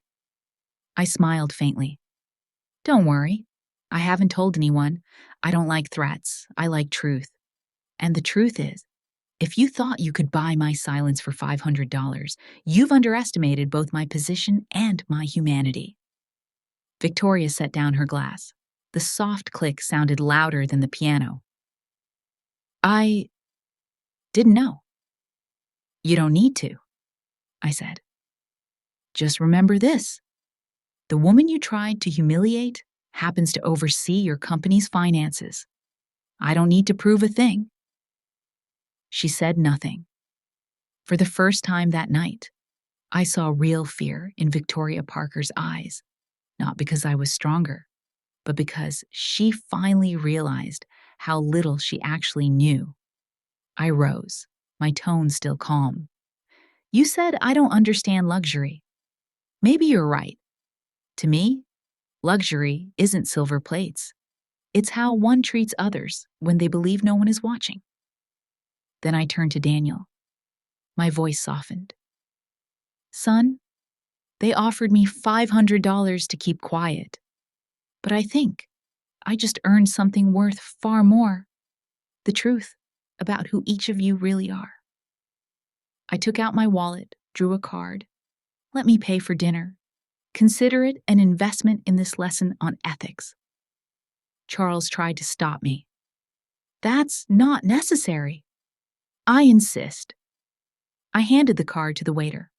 I smiled faintly. Don't worry. I haven't told anyone. I don't like threats. I like truth. And the truth is, if you thought you could buy my silence for $500, you've underestimated both my position and my humanity. Victoria set down her glass. The soft click sounded louder than the piano. I didn't know. You don't need to, I said. Just remember this. The woman you tried to humiliate happens to oversee your company's finances. I don't need to prove a thing. She said nothing. For the first time that night, I saw real fear in Victoria Parker's eyes, not because I was stronger, but because she finally realized how little she actually knew. I rose, my tone still calm. You said I don't understand luxury. Maybe you're right. To me, luxury isn't silver plates. It's how one treats others when they believe no one is watching. Then I turned to Daniel. My voice softened. Son, they offered me $500 to keep quiet. But I think I just earned something worth far more. The truth about who each of you really are. I took out my wallet, drew a card. Let me pay for dinner. Consider it an investment in this lesson on ethics. Charles tried to stop me. That's not necessary. I insist. I handed the card to the waiter.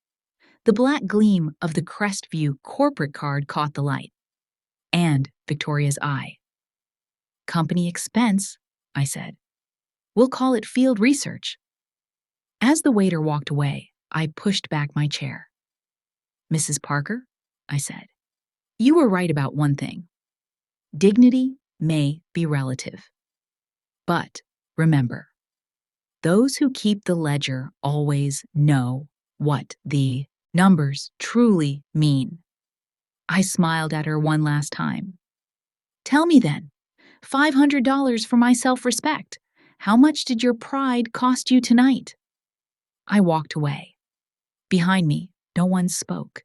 The black gleam of the Crestview corporate card caught the light. And Victoria's eye. Company expense, I said. We'll call it field research. As the waiter walked away, I pushed back my chair. Mrs. Parker, I said, you were right about one thing. Dignity may be relative. But remember, those who keep the ledger always know what the numbers truly mean. I smiled at her one last time. Tell me then, $500 for my self-respect. How much did your pride cost you tonight? I walked away. Behind me, no one spoke.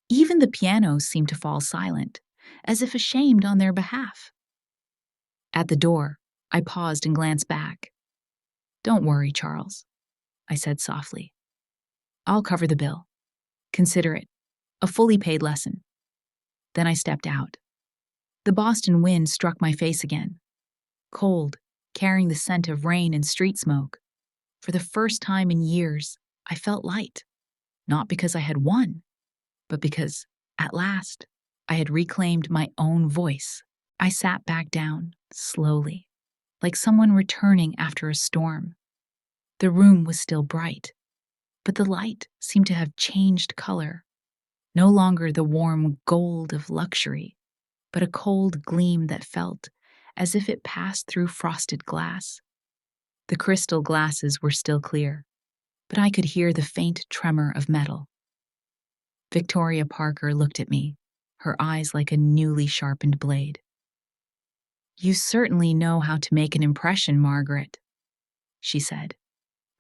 Even the pianos seemed to fall silent, as if ashamed on their behalf. At the door, I paused and glanced back. Don't worry, Charles, I said softly. I'll cover the bill. Consider it a fully paid lesson. Then I stepped out. The Boston wind struck my face again. Cold, carrying the scent of rain and street smoke. For the first time in years, I felt light. Not because I had won, but because, at last, I had reclaimed my own voice. I sat back down, slowly, like someone returning after a storm. The room was still bright, but the light seemed to have changed color. No longer the warm gold of luxury, but a cold gleam that felt as if it passed through frosted glass. The crystal glasses were still clear, but I could hear the faint tremor of metal. Victoria Parker looked at me, her eyes like a newly sharpened blade. You certainly know how to make an impression, Margaret. she said,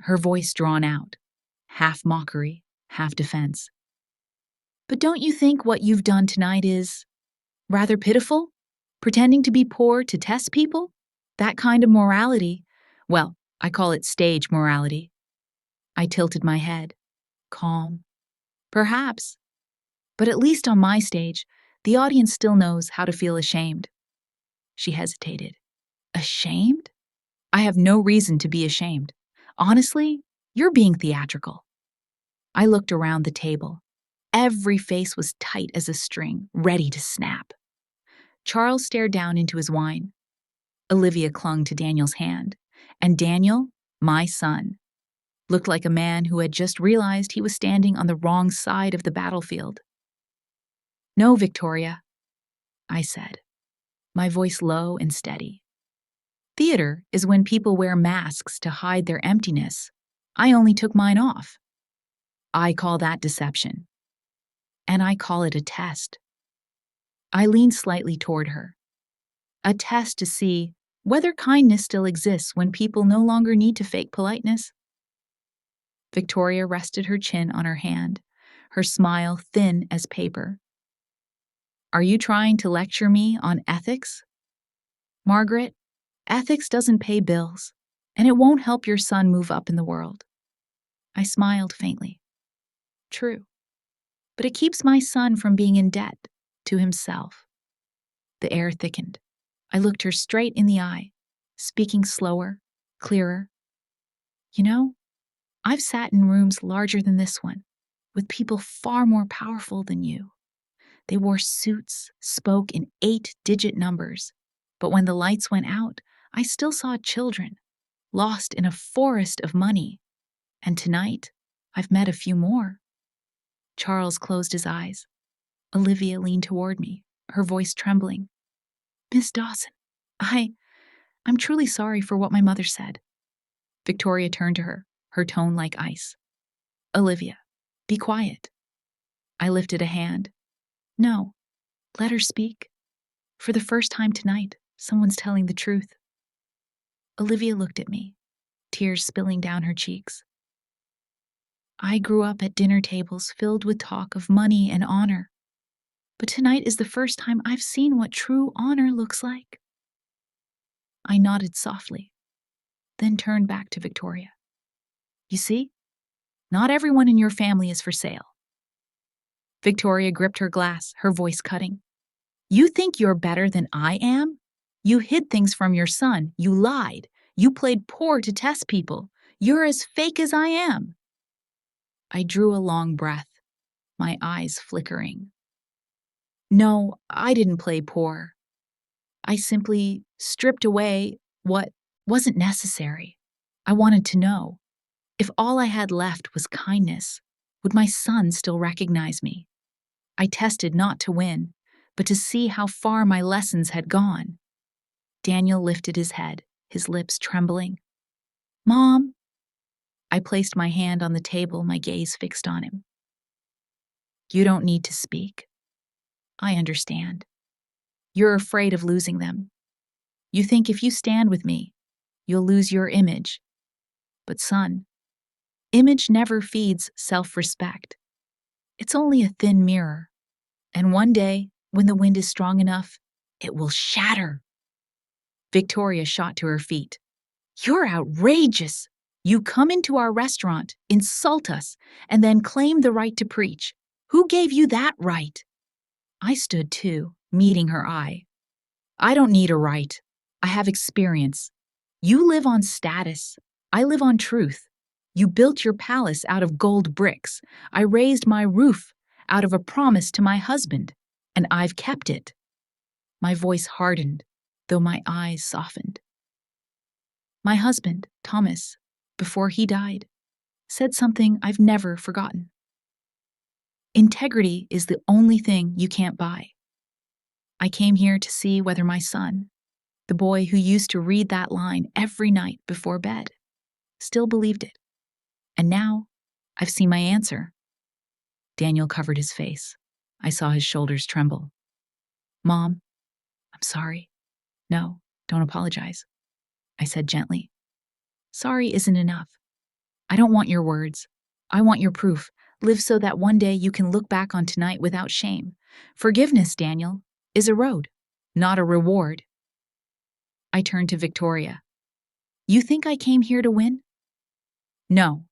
her voice drawn out, half mockery, half defense. But don't you think what you've done tonight is rather pitiful? Pretending to be poor to test people? That kind of morality. Well, I call it stage morality. I tilted my head, calm. Perhaps. But at least on my stage, the audience still knows how to feel ashamed. She hesitated. Ashamed? I have no reason to be ashamed. Honestly, you're being theatrical. I looked around the table. Every face was tight as a string, ready to snap. Charles stared down into his wine. Olivia clung to Daniel's hand. And Daniel, my son, looked like a man who had just realized he was standing on the wrong side of the battlefield. No, Victoria, I said, my voice low and steady. Theater is when people wear masks to hide their emptiness. I only took mine off. I call that deception. And I call it a test. I leaned slightly toward her. A test to see whether kindness still exists when people no longer need to fake politeness. Victoria rested her chin on her hand, her smile thin as paper. Are you trying to lecture me on ethics? Margaret, ethics doesn't pay bills, and it won't help your son move up in the world. I smiled faintly. True. But it keeps my son from being in debt to himself. The air thickened. I looked her straight in the eye, speaking slower, clearer. You know, I've sat in rooms larger than this one, with people far more powerful than you. They wore suits, spoke in 8-digit numbers, but when the lights went out, I still saw children, lost in a forest of money. And tonight, I've met a few more. Charles closed his eyes. Olivia leaned toward me, her voice trembling. Miss Dawson, I'm truly sorry for what my mother said. Victoria turned to her, her tone like ice. Olivia, be quiet. I lifted a hand. No, let her speak. For the first time tonight, someone's telling the truth. Olivia looked at me, tears spilling down her cheeks. I grew up at dinner tables filled with talk of money and honor. But tonight is the first time I've seen what true honor looks like. I nodded softly, then turned back to Victoria. You see, not everyone in your family is for sale. Victoria gripped her glass, her voice cutting. You think you're better than I am? You hid things from your son. You lied. You played poor to test people. You're as fake as I am. I drew a long breath, my eyes flickering. No, I didn't play poor. I simply stripped away what wasn't necessary. I wanted to know, if all I had left was kindness, would my son still recognize me? I tested not to win, but to see how far my lessons had gone. Daniel lifted his head, his lips trembling. Mom! I placed my hand on the table, my gaze fixed on him. You don't need to speak. I understand. You're afraid of losing them. You think if you stand with me, you'll lose your image. But son, image never feeds self-respect. It's only a thin mirror. And one day, when the wind is strong enough, it will shatter. Victoria shot to her feet. You're outrageous. You come into our restaurant, insult us, and then claim the right to preach. Who gave you that right? I stood too, meeting her eye. I don't need a right. I have experience. You live on status. I live on truth. You built your palace out of gold bricks. I raised my roof out of a promise to my husband, and I've kept it. My voice hardened, though my eyes softened. My husband, Thomas, before he died, said something I've never forgotten. Integrity is the only thing you can't buy. I came here to see whether my son, the boy who used to read that line every night before bed, still believed it. And now, I've seen my answer. Daniel covered his face. I saw his shoulders tremble. Mom, I'm sorry. No, don't apologize, I said gently. Sorry isn't enough. I don't want your words. I want your proof. Live so that one day you can look back on tonight without shame. Forgiveness, Daniel, is a road, not a reward. I turned to Victoria. You think I came here to win? No.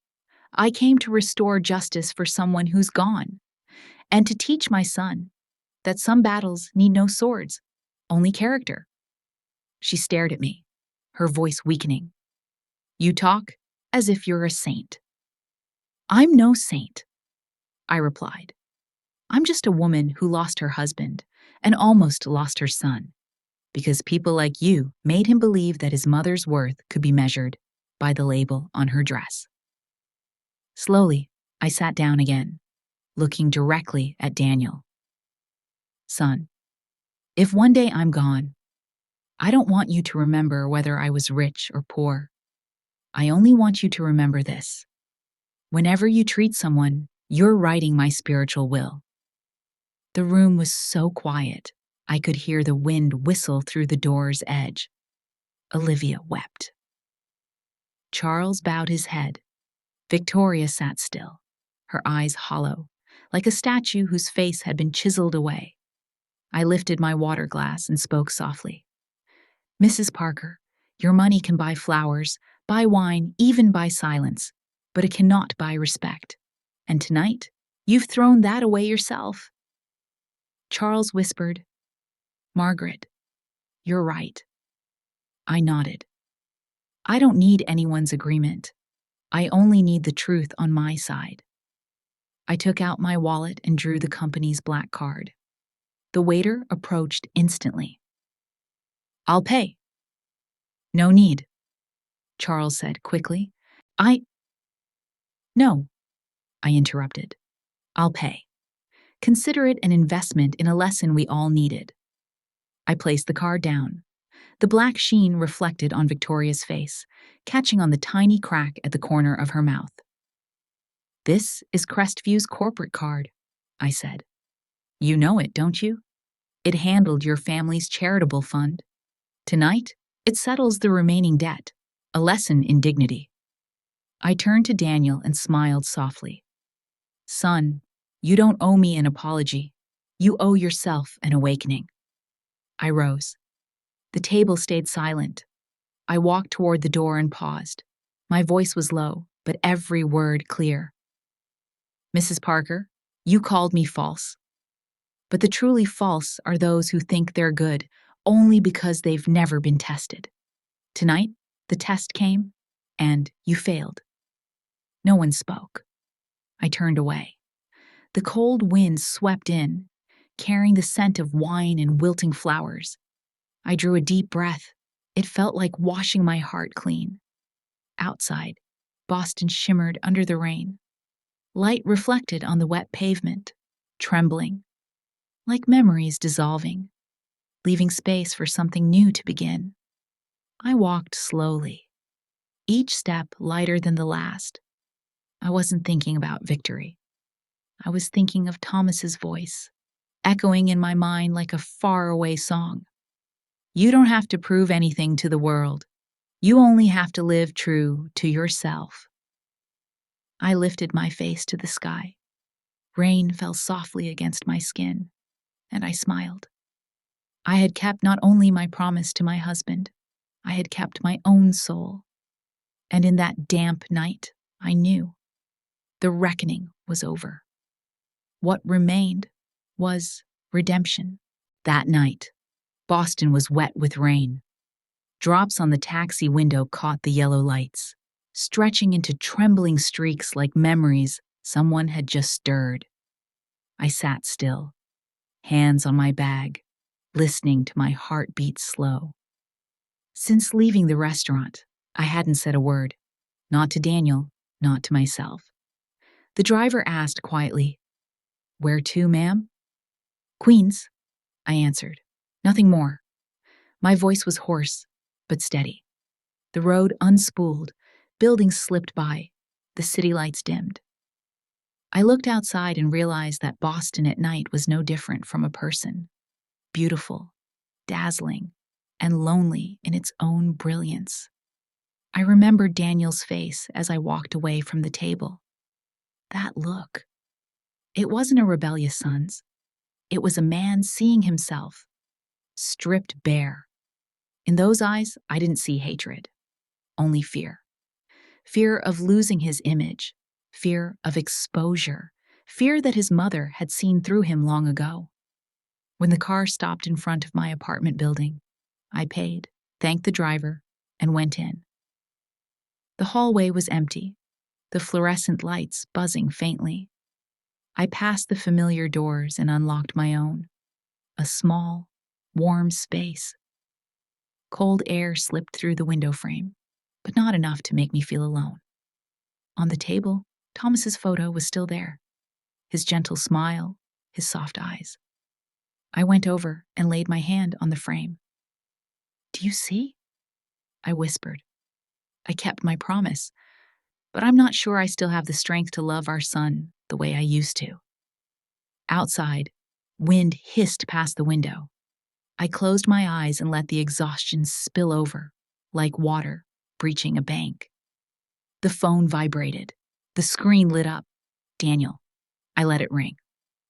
I came to restore justice for someone who's gone, and to teach my son that some battles need no swords, only character. She stared at me, her voice weakening. You talk as if you're a saint. I'm no saint, I replied. I'm just a woman who lost her husband and almost lost her son, because people like you made him believe that his mother's worth could be measured by the label on her dress. Slowly, I sat down again, looking directly at Daniel. Son, if one day I'm gone, I don't want you to remember whether I was rich or poor. I only want you to remember this. Whenever you treat someone, you're writing my spiritual will. The room was so quiet, I could hear the wind whistle through the door's edge. Olivia wept. Charles bowed his head. Victoria sat still, her eyes hollow, like a statue whose face had been chiseled away. I lifted my water glass and spoke softly. Mrs. Parker, your money can buy flowers, buy wine, even buy silence, but it cannot buy respect. And tonight, you've thrown that away yourself. Charles whispered, Margaret, you're right. I nodded. I don't need anyone's agreement. I only need the truth on my side. I took out my wallet and drew the company's black card. The waiter approached instantly. I'll pay. No need, Charles said quickly. No, I interrupted. I'll pay. Consider it an investment in a lesson we all needed. I placed the card down. The black sheen reflected on Victoria's face, catching on the tiny crack at the corner of her mouth. This is Crestview's corporate card, I said. You know it, don't you? It handled your family's charitable fund. Tonight, it settles the remaining debt, a lesson in dignity. I turned to Daniel and smiled softly. Son, you don't owe me an apology. You owe yourself an awakening. I rose. The table stayed silent. I walked toward the door and paused. My voice was low, but every word clear. Mrs. Parker, you called me false. But the truly false are those who think they're good only because they've never been tested. Tonight, the test came, and you failed. No one spoke. I turned away. The cold wind swept in, carrying the scent of wine and wilting flowers. I drew a deep breath. It felt like washing my heart clean. Outside, Boston shimmered under the rain. Light reflected on the wet pavement, trembling, like memories dissolving, leaving space for something new to begin. I walked slowly, each step lighter than the last. I wasn't thinking about victory. I was thinking of Thomas's voice, echoing in my mind like a faraway song. You don't have to prove anything to the world. You only have to live true to yourself. I lifted my face to the sky. Rain fell softly against my skin, and I smiled. I had kept not only my promise to my husband, I had kept my own soul. And in that damp night, I knew the reckoning was over. What remained was redemption. That night, Boston was wet with rain. Drops on the taxi window caught the yellow lights, stretching into trembling streaks like memories someone had just stirred. I sat still, hands on my bag, listening to my heart beat slow. Since leaving the restaurant, I hadn't said a word, not to Daniel, not to myself. The driver asked quietly, Where to, ma'am? Queens, I answered. Nothing more. My voice was hoarse, but steady. The road unspooled, buildings slipped by, the city lights dimmed. I looked outside and realized that Boston at night was no different from a person. Beautiful, dazzling, and lonely in its own brilliance. I remembered Daniel's face as I walked away from the table. That look. It wasn't a rebellious son's. It was a man seeing himself, stripped bare. In those eyes, I didn't see hatred, only fear. Fear of losing his image, fear of exposure, fear that his mother had seen through him long ago. When the car stopped in front of my apartment building, I paid, thanked the driver, and went in. The hallway was empty, the fluorescent lights buzzing faintly. I passed the familiar doors and unlocked my own, a small, warm space. Cold air slipped through the window frame, but not enough to make me feel alone. On the table, Thomas's photo was still there, his gentle smile, his soft eyes. I went over and laid my hand on the frame. "Do you see?" I whispered. I kept my promise, but I'm not sure I still have the strength to love our son the way I used to. Outside, wind hissed past the window. I closed my eyes and let the exhaustion spill over, like water breaching a bank. The phone vibrated. The screen lit up. Daniel. I let it ring.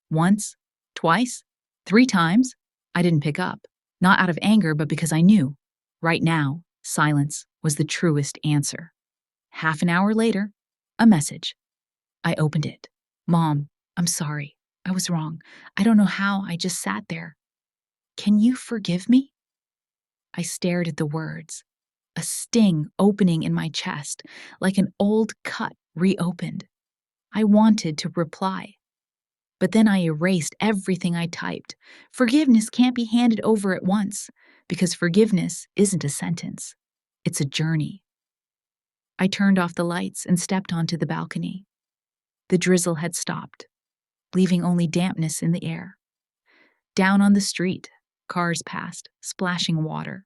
Once, twice, 3 times. I didn't pick up, not out of anger, but because I knew, right now, silence was the truest answer. Half an hour later, a message. I opened it. "Mom, I'm sorry. I was wrong. I don't know how. I just sat there. Can you forgive me?" I stared at the words, a sting opening in my chest, like an old cut reopened. I wanted to reply, but then I erased everything I typed. Forgiveness can't be handed over at once, because forgiveness isn't a sentence. It's a journey. I turned off the lights and stepped onto the balcony. The drizzle had stopped, leaving only dampness in the air. Down on the street, cars passed, splashing water.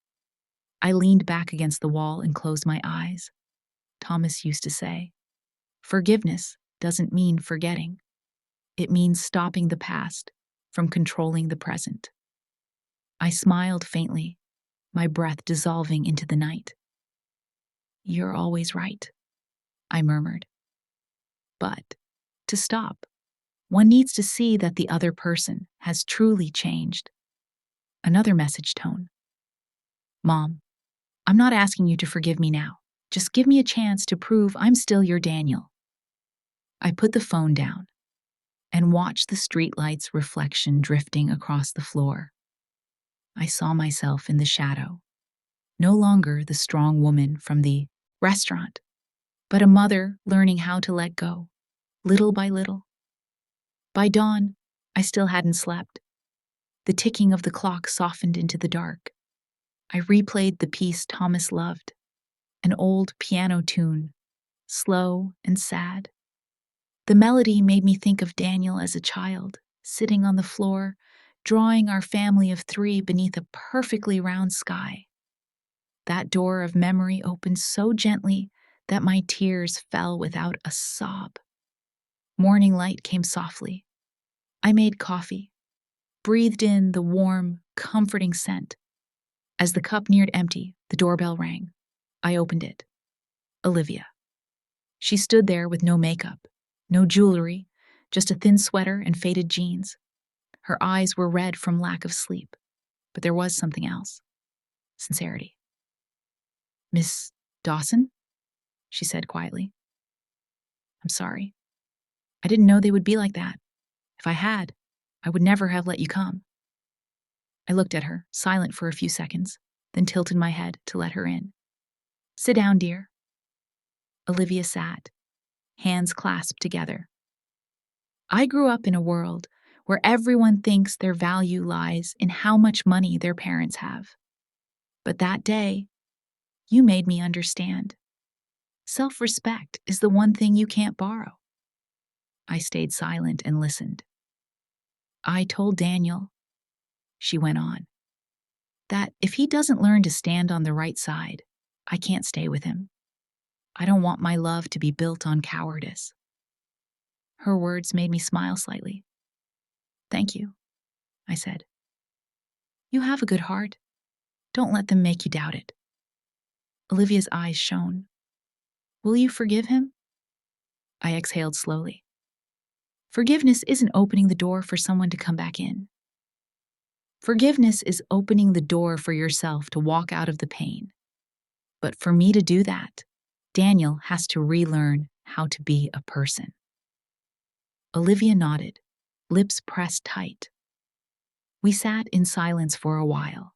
I leaned back against the wall and closed my eyes. Thomas used to say, "Forgiveness doesn't mean forgetting. It means stopping the past from controlling the present." I smiled faintly, my breath dissolving into the night. "You're always right," I murmured. But to stop, one needs to see that the other person has truly changed. Another message tone. "Mom, I'm not asking you to forgive me now. Just give me a chance to prove I'm still your Daniel." I put the phone down and watched the streetlight's reflection drifting across the floor. I saw myself in the shadow, no longer the strong woman from the restaurant, but a mother learning how to let go, little by little. By dawn, I still hadn't slept. The ticking of the clock softened into the dark. I replayed the piece Thomas loved, an old piano tune, slow and sad. The melody made me think of Daniel as a child, sitting on the floor, drawing our family of 3 beneath a perfectly round sky. That door of memory opened so gently that my tears fell without a sob. Morning light came softly. I made coffee, breathed in the warm, comforting scent. As the cup neared empty, the doorbell rang. I opened it. Olivia. She stood there with no makeup, no jewelry, just a thin sweater and faded jeans. Her eyes were red from lack of sleep, but there was something else. Sincerity. "Miss Dawson?" she said quietly. "I'm sorry. I didn't know they would be like that. If I had, I would never have let you come." I looked at her, silent for a few seconds, then tilted my head to let her in. "Sit down, dear." Olivia sat, hands clasped together. I grew up in a world where everyone thinks their value lies in how much money their parents have. But that day, you made me understand. Self-respect is the one thing you can't borrow. I stayed silent and listened. "I told Daniel," she went on, "that if he doesn't learn to stand on the right side, I can't stay with him. I don't want my love to be built on cowardice." Her words made me smile slightly. "Thank you," I said. "You have a good heart. Don't let them make you doubt it." Olivia's eyes shone. Will you forgive him? I exhaled slowly. Forgiveness isn't opening the door for someone to come back in. Forgiveness is opening the door for yourself to walk out of the pain. But for me to do that, Daniel has to relearn how to be a person. Olivia nodded, lips pressed tight. We sat in silence for a while.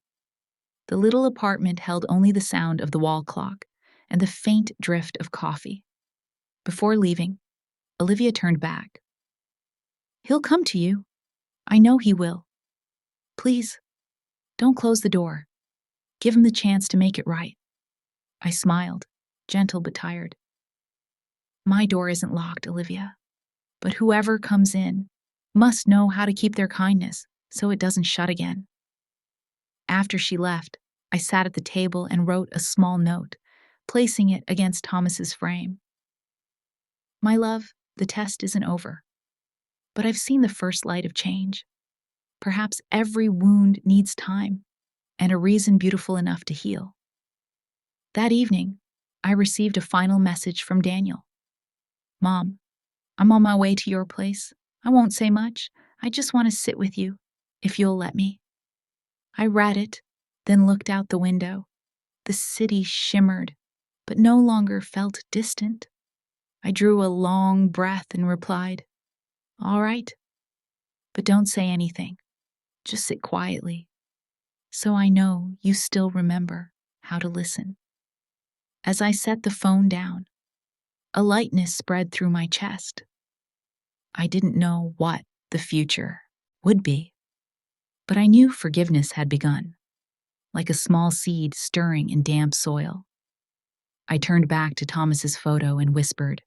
The little apartment held only the sound of the wall clock and the faint drift of coffee. Before leaving, Olivia turned back. He'll come to you. I know he will. Please, don't close the door. Give him the chance to make it right. I smiled, gentle but tired. My door isn't locked, Olivia. But whoever comes in must know how to keep their kindness so it doesn't shut again. After she left, I sat at the table and wrote a small note, placing it against Thomas's frame. My love, the test isn't over. But I've seen the first light of change. Perhaps every wound needs time and a reason beautiful enough to heal. That evening, I received a final message from Daniel. Mom, I'm on my way to your place. I won't say much. I just want to sit with you, if you'll let me. I read it, then looked out the window. The city shimmered, but no longer felt distant. I drew a long breath and replied, All right, but don't say anything. Just sit quietly, so I know you still remember how to listen. As I set the phone down, a lightness spread through my chest. I didn't know what the future would be, but I knew forgiveness had begun, like a small seed stirring in damp soil. I turned back to Thomas's photo and whispered,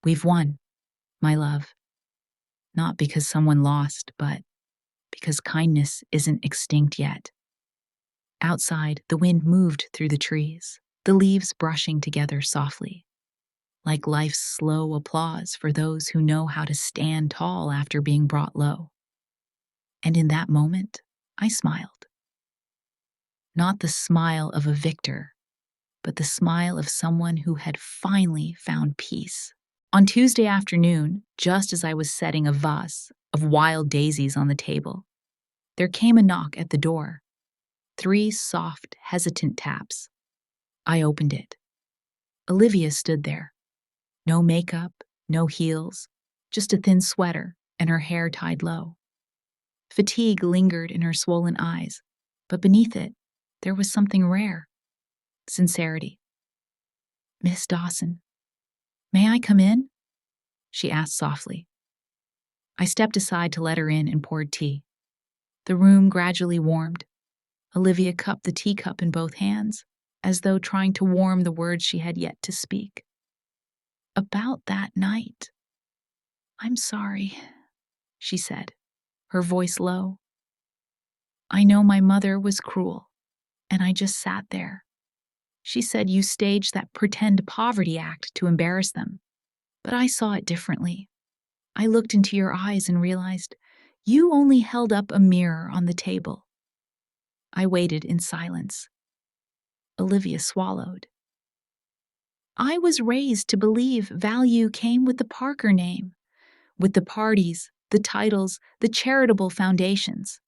We've won, my love. Not because someone lost, but because kindness isn't extinct yet. Outside, the wind moved through the trees, the leaves brushing together softly, like life's slow applause for those who know how to stand tall after being brought low. And in that moment, I smiled. Not the smile of a victor, but the smile of someone who had finally found peace. On Tuesday afternoon, just as I was setting a vase of wild daisies on the table, there came a knock at the door. 3 soft, hesitant taps. I opened it. Olivia stood there. No makeup, no heels, just a thin sweater and her hair tied low. Fatigue lingered in her swollen eyes, but beneath it, there was something rare. Sincerity. Miss Dawson, may I come in? She asked softly. I stepped aside to let her in and poured tea. The room gradually warmed. Olivia cupped the teacup in both hands, as though trying to warm the words she had yet to speak. About that night. I'm sorry, she said, her voice low. I know my mother was cruel, and I just sat there. She said you staged that pretend poverty act to embarrass them, but I saw it differently. I looked into your eyes and realized you only held up a mirror on the table. I waited in silence. Olivia swallowed. I was raised to believe value came with the Parker name, with the parties, the titles, the charitable foundations.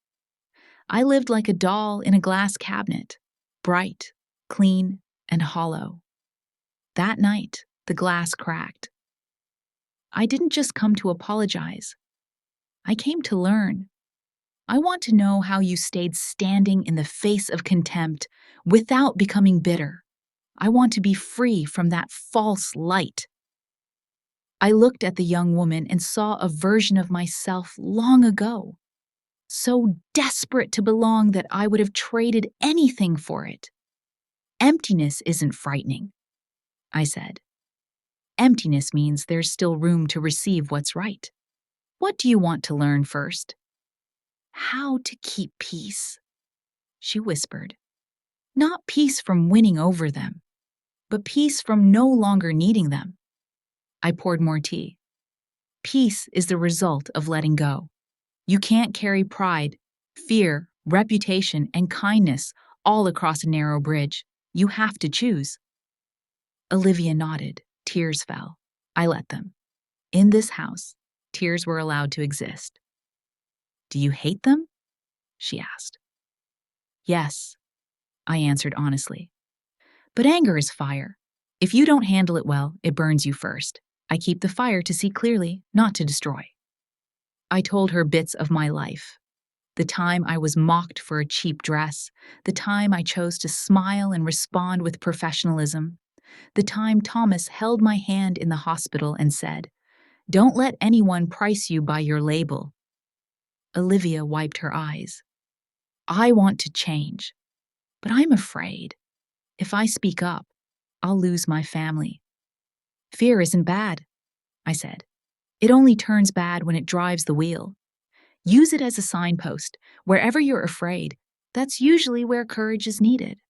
I lived like a doll in a glass cabinet, bright, clean, and hollow. That night, the glass cracked. I didn't just come to apologize. I came to learn. I want to know how you stayed standing in the face of contempt without becoming bitter. I want to be free from that false light. I looked at the young woman and saw a version of myself long ago, so desperate to belong that I would have traded anything for it. Emptiness isn't frightening, I said. Emptiness means there's still room to receive what's right. What do you want to learn first? How to keep peace, she whispered. Not peace from winning over them, but peace from no longer needing them. I poured more tea. Peace is the result of letting go. You can't carry pride, fear, reputation, and kindness all across a narrow bridge. You have to choose. Olivia nodded. Tears fell. I let them. In this house, tears were allowed to exist. Do you hate them? She asked. Yes, I answered honestly. But anger is fire. If you don't handle it well, it burns you first. I keep the fire to see clearly, not to destroy. I told her bits of my life. The time I was mocked for a cheap dress, the time I chose to smile and respond with professionalism, the time Thomas held my hand in the hospital and said, "Don't let anyone price you by your label." Olivia wiped her eyes. I want to change, but I'm afraid. If I speak up, I'll lose my family. Fear isn't bad, I said. It only turns bad when it drives the wheel. Use it as a signpost. Wherever you're afraid, that's usually where courage is needed.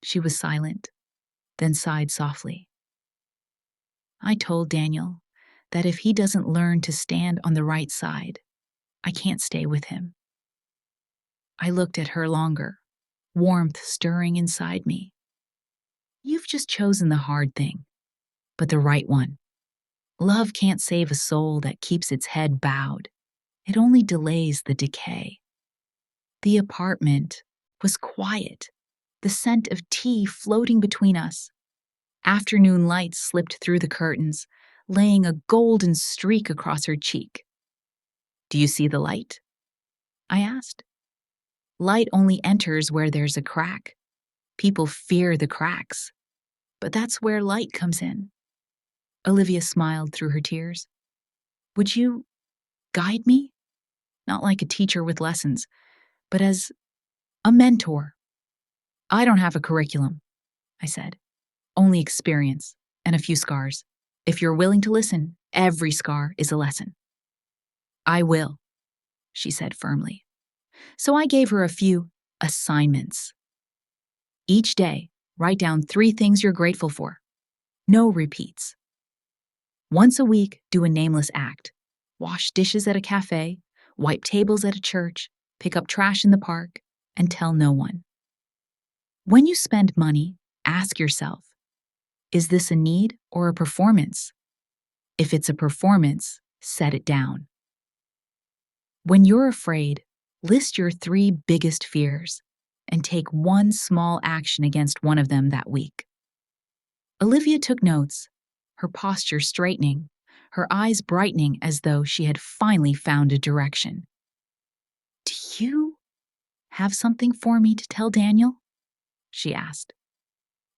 She was silent, then sighed softly. I told Daniel that if he doesn't learn to stand on the right side, I can't stay with him. I looked at her longer, warmth stirring inside me. You've just chosen the hard thing, but the right one. Love can't save a soul that keeps its head bowed. It only delays the decay. The apartment was quiet, the scent of tea floating between us. Afternoon light slipped through the curtains, laying a golden streak across her cheek. Do you see the light? I asked. Light only enters where there's a crack. People fear the cracks, but that's where light comes in. Olivia smiled through her tears. Would you guide me? Not like a teacher with lessons, but as a mentor. I don't have a curriculum, I said. Only experience and a few scars. If you're willing to listen, every scar is a lesson. I will, she said firmly. So I gave her a few assignments. Each day, write down 3 things you're grateful for. No repeats. Once a week, do a nameless act. Wash dishes at a cafe, wipe tables at a church, pick up trash in the park, and tell no one. When you spend money, ask yourself, is this a need or a performance? If it's a performance, set it down. When you're afraid, list your 3 biggest fears and take one small action against one of them that week. Olivia took notes, her posture straightening, her eyes brightening as though she had finally found a direction. Do you have something for me to tell Daniel? She asked.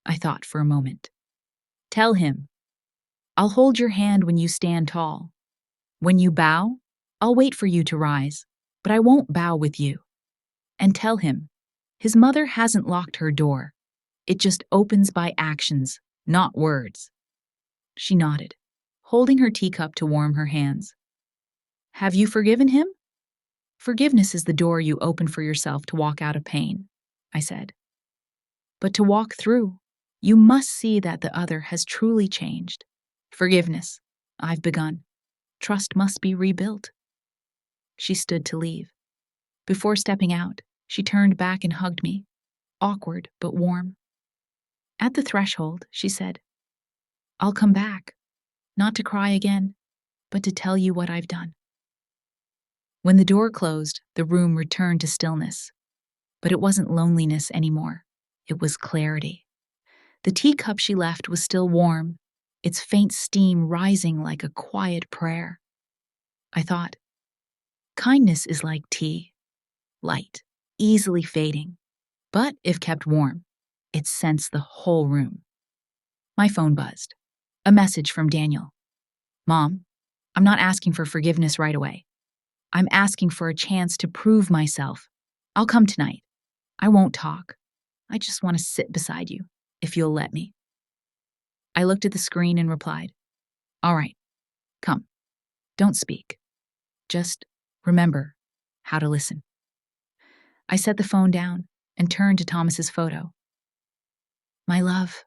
I thought for a moment. Tell him. I'll hold your hand when you stand tall. When you bow, I'll wait for you to rise, but I won't bow with you. And tell him, his mother hasn't locked her door. It just opens by actions, not words. She nodded, holding her teacup to warm her hands. Have you forgiven him? Forgiveness is the door you open for yourself to walk out of pain, I said. But to walk through, you must see that the other has truly changed. Forgiveness. I've begun. Trust must be rebuilt. She stood to leave. Before stepping out, she turned back and hugged me, awkward but warm. At the threshold, she said, I'll come back, not to cry again, but to tell you what I've done. When the door closed, the room returned to stillness. But it wasn't loneliness anymore. It was clarity. The teacup she left was still warm, its faint steam rising like a quiet prayer. I thought, kindness is like tea, light, easily fading, but if kept warm, it scents the whole room. My phone buzzed. A message from Daniel. Mom, I'm not asking for forgiveness right away. I'm asking for a chance to prove myself. I'll come tonight. I won't talk. I just want to sit beside you, if you'll let me. I looked at the screen and replied, All right, come. Don't speak. Just remember how to listen. I set the phone down and turned to Thomas's photo. My love,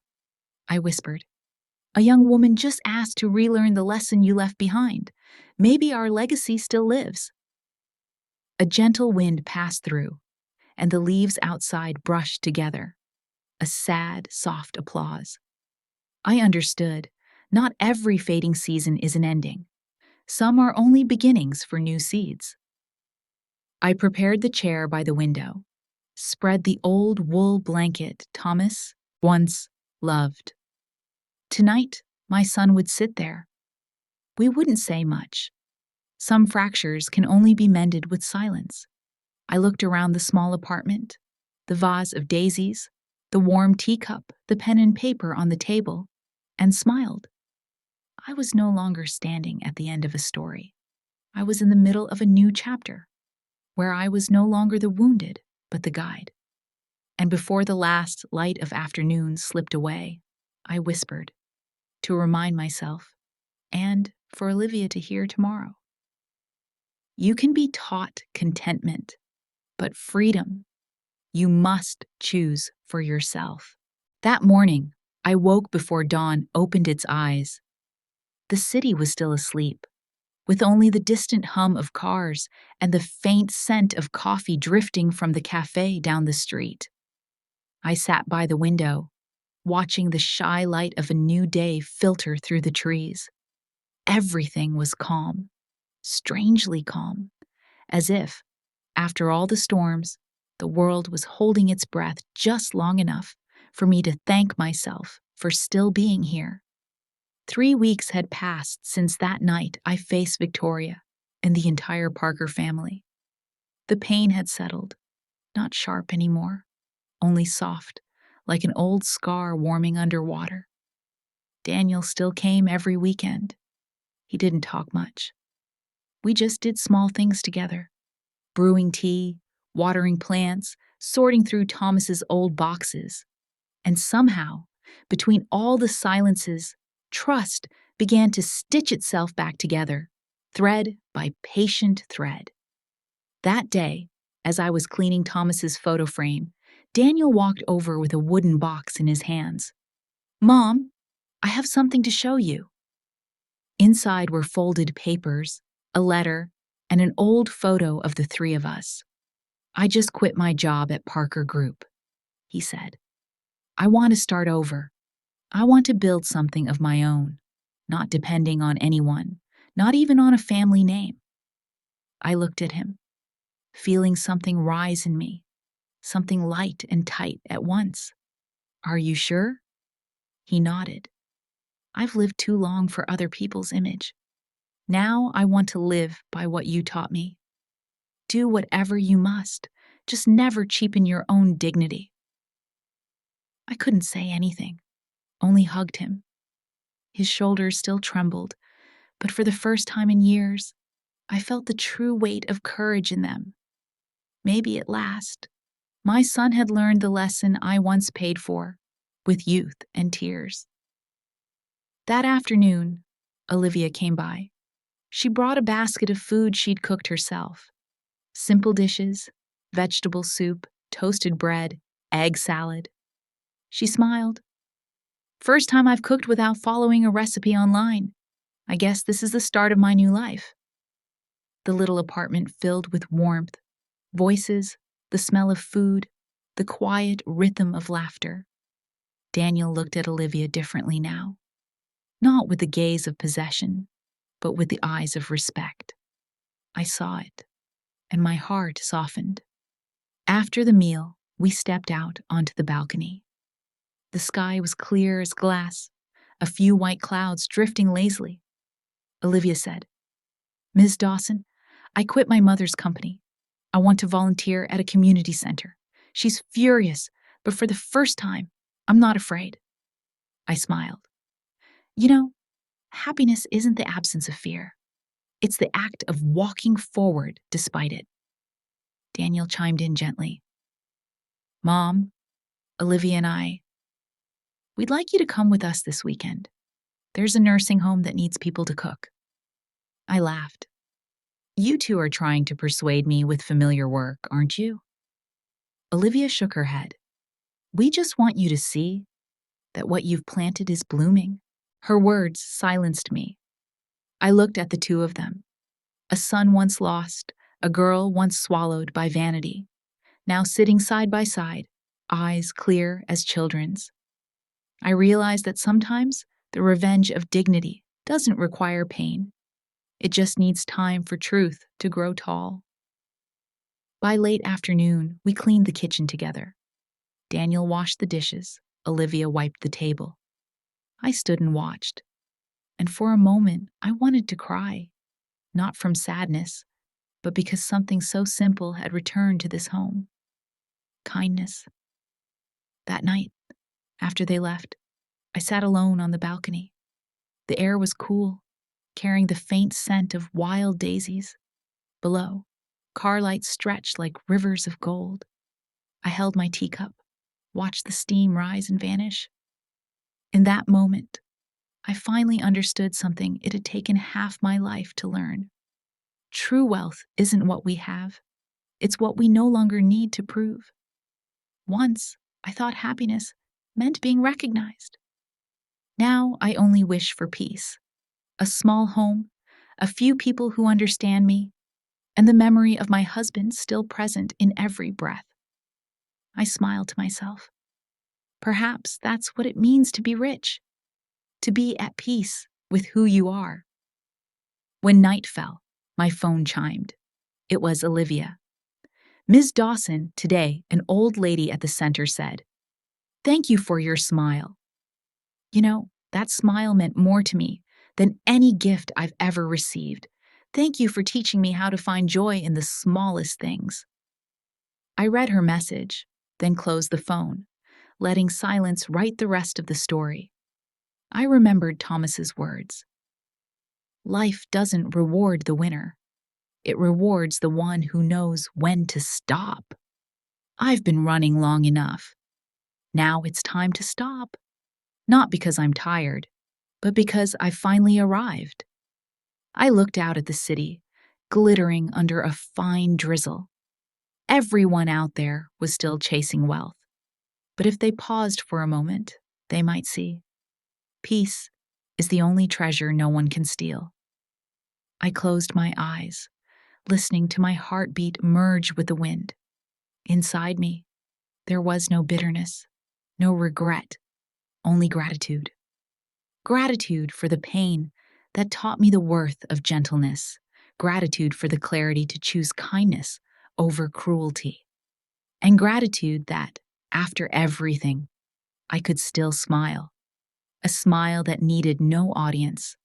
I whispered. A young woman just asked to relearn the lesson you left behind. Maybe our legacy still lives. A gentle wind passed through, and the leaves outside brushed together. a sad, soft applause. I understood. Not every fading season is an ending. Some are only beginnings for new seeds. I prepared the chair by the window, spread the old wool blanket Thomas once loved. Tonight, my son would sit there. We wouldn't say much. Some fractures can only be mended with silence. I looked around the small apartment, the vase of daisies, the warm teacup, the pen and paper on the table, and smiled. I was no longer standing at the end of a story. I was in the middle of a new chapter, where I was no longer the wounded, but the guide. And before the last light of afternoon slipped away, I whispered, to remind myself, and for Olivia to hear tomorrow. You can be taught contentment, but freedom, you must choose for yourself. That morning, I woke before dawn opened its eyes. The city was still asleep, with only the distant hum of cars and the faint scent of coffee drifting from the cafe down the street. I sat by the window, watching the shy light of a new day filter through the trees. Everything was calm, strangely calm, as if, after all the storms, the world was holding its breath just long enough for me to thank myself for still being here. 3 weeks had passed since that night I faced Victoria and the entire Parker family. The pain had settled, not sharp anymore, only soft, like an old scar warming underwater. Daniel still came every weekend. He didn't talk much. We just did small things together, brewing tea, watering plants, sorting through Thomas's old boxes. And somehow, between all the silences, trust began to stitch itself back together, thread by patient thread. That day, as I was cleaning Thomas's photo frame, Daniel walked over with a wooden box in his hands. "Mom, I have something to show you." Inside were folded papers, a letter, and an old photo of the three of us. "I just quit my job at Parker Group," he said. "I want to start over. I want to build something of my own, not depending on anyone, not even on a family name." I looked at him, feeling something rise in me, something light and tight at once. "Are you sure?" He nodded. "I've lived too long for other people's image. Now I want to live by what you taught me. Do whatever you must, just never cheapen your own dignity." I couldn't say anything, only hugged him. His shoulders still trembled, but for the first time in years, I felt the true weight of courage in them. Maybe at last, my son had learned the lesson I once paid for, with youth and tears. That afternoon, Olivia came by. She brought a basket of food she'd cooked herself. Simple dishes, vegetable soup, toasted bread, egg salad. She smiled. "First time I've cooked without following a recipe online. I guess this is the start of my new life." The little apartment filled with warmth, voices, the smell of food, the quiet rhythm of laughter. Daniel looked at Olivia differently now, not with the gaze of possession, but with the eyes of respect. I saw it, and my heart softened. After the meal, we stepped out onto the balcony. The sky was clear as glass, a few white clouds drifting lazily. Olivia said, "Ms. Dawson, I quit my mother's company. I want to volunteer at a community center." She's furious, but for the first time, I'm not afraid. I smiled. You know, happiness isn't the absence of fear. It's the act of walking forward despite it. Daniel chimed in gently. "Mom, Olivia and we'd like you to come with us this weekend. There's a nursing home that needs people to cook." I laughed. "You two are trying to persuade me with familiar work, aren't you?" Olivia shook her head. "We just want you to see that what you've planted is blooming." Her words silenced me. I looked at the two of them. A son once lost, a girl once swallowed by vanity, now sitting side by side, eyes clear as children's. I realized that sometimes the revenge of dignity doesn't require pain. It just needs time for truth to grow tall. By late afternoon, we cleaned the kitchen together. Daniel washed the dishes. Olivia wiped the table. I stood and watched. And for a moment, I wanted to cry. Not from sadness, but because something so simple had returned to this home. Kindness. That night, after they left, I sat alone on the balcony. The air was cool, carrying the faint scent of wild daisies. Below, car lights stretched like rivers of gold. I held my teacup, watched the steam rise and vanish. In that moment, I finally understood something it had taken half my life to learn. True wealth isn't what we have, it's what we no longer need to prove. Once, I thought happiness meant being recognized. Now I only wish for peace. A small home, a few people who understand me, and the memory of my husband still present in every breath. I smile to myself. Perhaps that's what it means to be rich, to be at peace with who you are. When night fell, my phone chimed. It was Olivia. Ms. Dawson, today, an old lady at the center said, "Thank you for your smile." You know, that smile meant more to me than any gift I've ever received. Thank you for teaching me how to find joy in the smallest things. I read her message, then closed the phone, letting silence write the rest of the story. I remembered Thomas's words. Life doesn't reward the winner. It rewards the one who knows when to stop. I've been running long enough. Now it's time to stop. Not because I'm tired, but because I finally arrived. I looked out at the city, glittering under a fine drizzle. Everyone out there was still chasing wealth. But if they paused for a moment, they might see. Peace is the only treasure no one can steal. I closed my eyes, listening to my heartbeat merge with the wind. Inside me, there was no bitterness, no regret, only gratitude. Gratitude for the pain that taught me the worth of gentleness, gratitude for the clarity to choose kindness over cruelty, and gratitude that, after everything, I could still smile, a smile that needed no audience.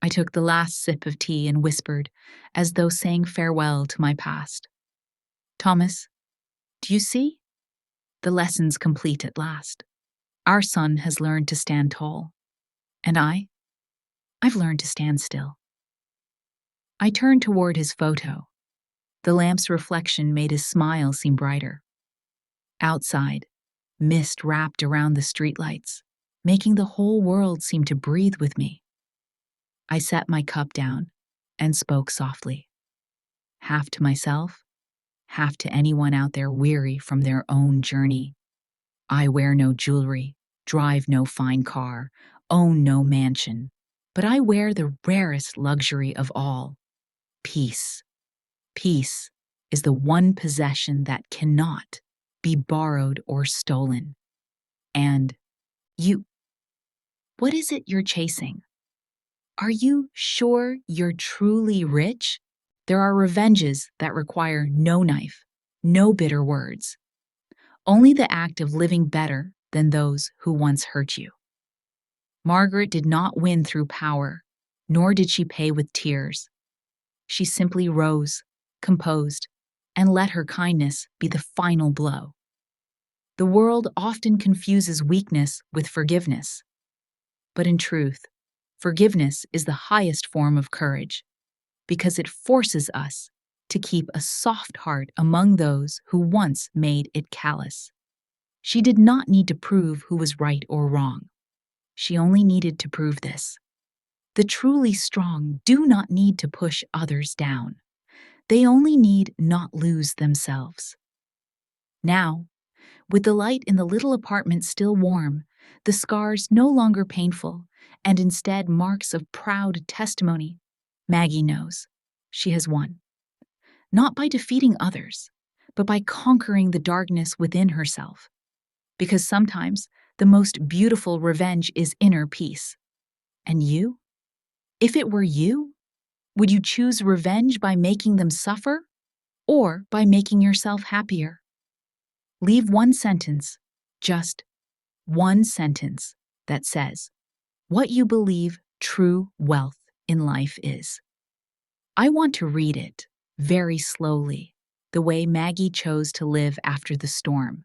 I took the last sip of tea and whispered, as though saying farewell to my past. Thomas, do you see? The lesson's complete at last. Our son has learned to stand tall. And I've learned to stand still. I turned toward his photo. The lamp's reflection made his smile seem brighter. Outside, mist wrapped around the streetlights, making the whole world seem to breathe with me. I set my cup down and spoke softly, half to myself, half to anyone out there weary from their own journey. I wear no jewelry, drive no fine car, own no mansion, but I wear the rarest luxury of all, peace. Peace is the one possession that cannot be borrowed or stolen. And you, what is it you're chasing? Are you sure you're truly rich? There are revenges that require no knife, no bitter words, only the act of living better than those who once hurt you. Margaret did not win through power, nor did she pay with tears. She simply rose, composed, and let her kindness be the final blow. The world often confuses weakness with forgiveness. But in truth, forgiveness is the highest form of courage, because it forces us to keep a soft heart among those who once made it callous. She did not need to prove who was right or wrong. She only needed to prove this. The truly strong do not need to push others down. They only need not lose themselves. Now, with the light in the little apartment still warm, the scars no longer painful, and instead marks of proud testimony, Maggie knows she has won. Not by defeating others, but by conquering the darkness within herself. because sometimes the most beautiful revenge is inner peace. And you? If it were you, would you choose revenge by making them suffer or by making yourself happier? Leave one sentence, just one sentence, that says what you believe true wealth in life is. I want to read it very slowly, the way Maggie chose to live after the storm.